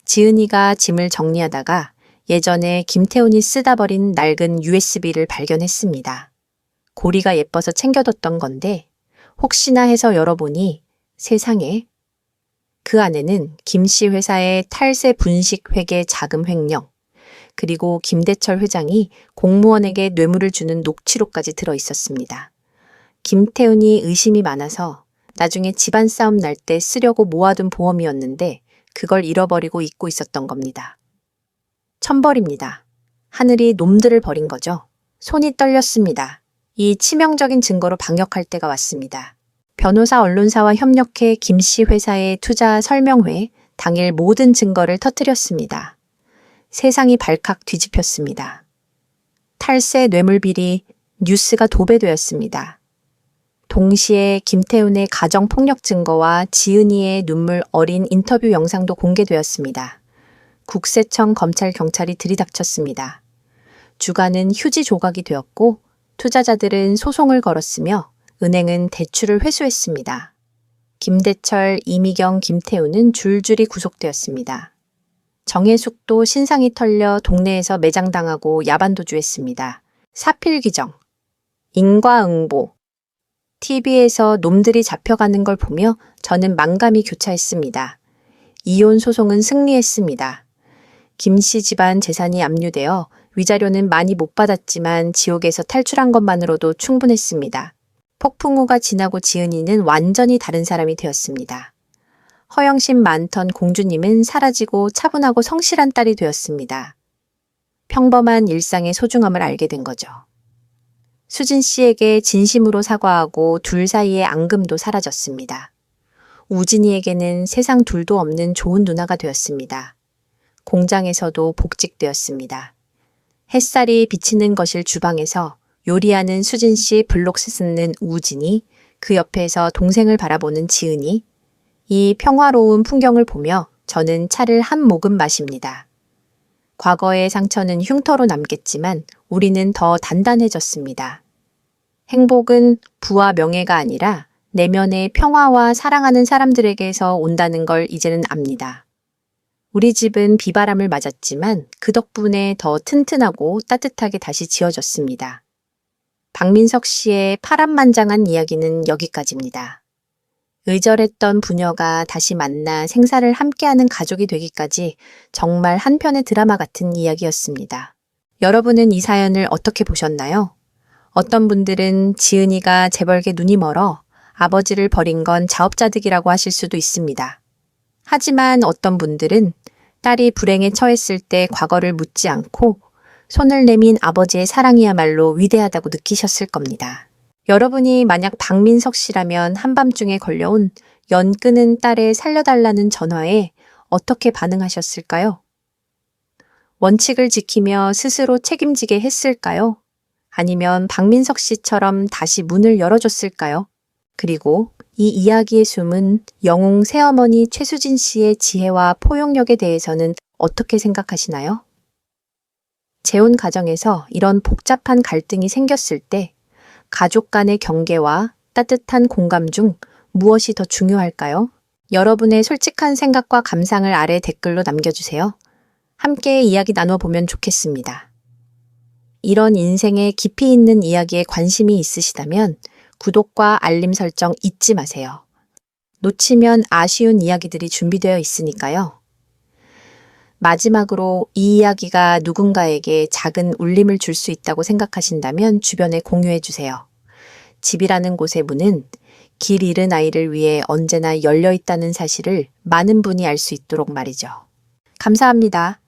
Speaker 1: 지은이가 짐을 정리하다가 예전에 김태훈이 쓰다 버린 낡은 USB를 발견했습니다. 고리가 예뻐서 챙겨뒀던 건데 혹시나 해서 열어보니 세상에 그 안에는 김씨 회사의 탈세 분식 회계 자금 횡령, 그리고 김대철 회장이 공무원에게 뇌물을 주는 녹취록까지 들어 있었습니다. 김태훈이 의심이 많아서 나중에 집안 싸움 날 때 쓰려고 모아둔 보험이었는데 그걸 잃어버리고 잊고 있었던 겁니다. 천벌입니다. 하늘이 놈들을 버린 거죠. 손이 떨렸습니다. 이 치명적인 증거로 방역할 때가 왔습니다. 변호사 언론사와 협력해 김씨 회사의 투자 설명회 당일 모든 증거를 터뜨렸습니다. 세상이 발칵 뒤집혔습니다. 탈세 뇌물비리 뉴스가 도배되었습니다. 동시에 김태훈의 가정폭력 증거와 지은이의 눈물 어린 인터뷰 영상도 공개되었습니다. 국세청 검찰 경찰이 들이닥쳤습니다. 주가는 휴지 조각이 되었고 투자자들은 소송을 걸었으며 은행은 대출을 회수했습니다. 김대철, 이미경, 김태훈은 줄줄이 구속되었습니다. 정혜숙도 신상이 털려 동네에서 매장당하고 야반도주했습니다. 사필귀정, 인과응보, TV에서 놈들이 잡혀가는 걸 보며 저는 만감이 교차했습니다. 이혼 소송은 승리했습니다. 김 씨 집안 재산이 압류되어 위자료는 많이 못 받았지만 지옥에서 탈출한 것만으로도 충분했습니다. 폭풍우가 지나고 지은이는 완전히 다른 사람이 되었습니다. 허영심 많던 공주님은 사라지고 차분하고 성실한 딸이 되었습니다. 평범한 일상의 소중함을 알게 된 거죠. 수진 씨에게 진심으로 사과하고 둘 사이의 앙금도 사라졌습니다. 우진이에게는 세상 둘도 없는 좋은 누나가 되었습니다. 공장에서도 복직되었습니다. 햇살이 비치는 거실 주방에서 요리하는 수진 씨 블록스 쓰는 우진이, 그 옆에서 동생을 바라보는 지은이, 이 평화로운 풍경을 보며 저는 차를 한 모금 마십니다. 과거의 상처는 흉터로 남겠지만 우리는 더 단단해졌습니다. 행복은 부와 명예가 아니라 내면의 평화와 사랑하는 사람들에게서 온다는 걸 이제는 압니다. 우리 집은 비바람을 맞았지만 그 덕분에 더 튼튼하고 따뜻하게 다시 지어졌습니다. 박민석 씨의 파란만장한 이야기는 여기까지입니다. 의절했던 부녀가 다시 만나 생사를 함께하는 가족이 되기까지 정말 한 편의 드라마 같은 이야기였습니다. 여러분은 이 사연을 어떻게 보셨나요? 어떤 분들은 지은이가 재벌게 눈이 멀어 아버지를 버린 건 자업자득이라고 하실 수도 있습니다. 하지만 어떤 분들은 딸이 불행에 처했을 때 과거를 묻지 않고 손을 내민 아버지의 사랑이야말로 위대하다고 느끼셨을 겁니다. 여러분이 만약 박민석 씨라면 한밤중에 걸려온 연 끄는 딸을 살려달라는 전화에 어떻게 반응하셨을까요? 원칙을 지키며 스스로 책임지게 했을까요? 아니면 박민석 씨처럼 다시 문을 열어줬을까요? 그리고 이 이야기의 숨은 영웅 새어머니 최수진 씨의 지혜와 포용력에 대해서는 어떻게 생각하시나요? 재혼 가정에서 이런 복잡한 갈등이 생겼을 때 가족 간의 경계와 따뜻한 공감 중 무엇이 더 중요할까요? 여러분의 솔직한 생각과 감상을 아래 댓글로 남겨주세요. 함께 이야기 나눠보면 좋겠습니다. 이런 인생에 깊이 있는 이야기에 관심이 있으시다면 구독과 알림 설정 잊지 마세요. 놓치면 아쉬운 이야기들이 준비되어 있으니까요. 마지막으로 이 이야기가 누군가에게 작은 울림을 줄 수 있다고 생각하신다면 주변에 공유해 주세요. 집이라는 곳의 문은 길 잃은 아이를 위해 언제나 열려 있다는 사실을 많은 분이 알 수 있도록 말이죠. 감사합니다.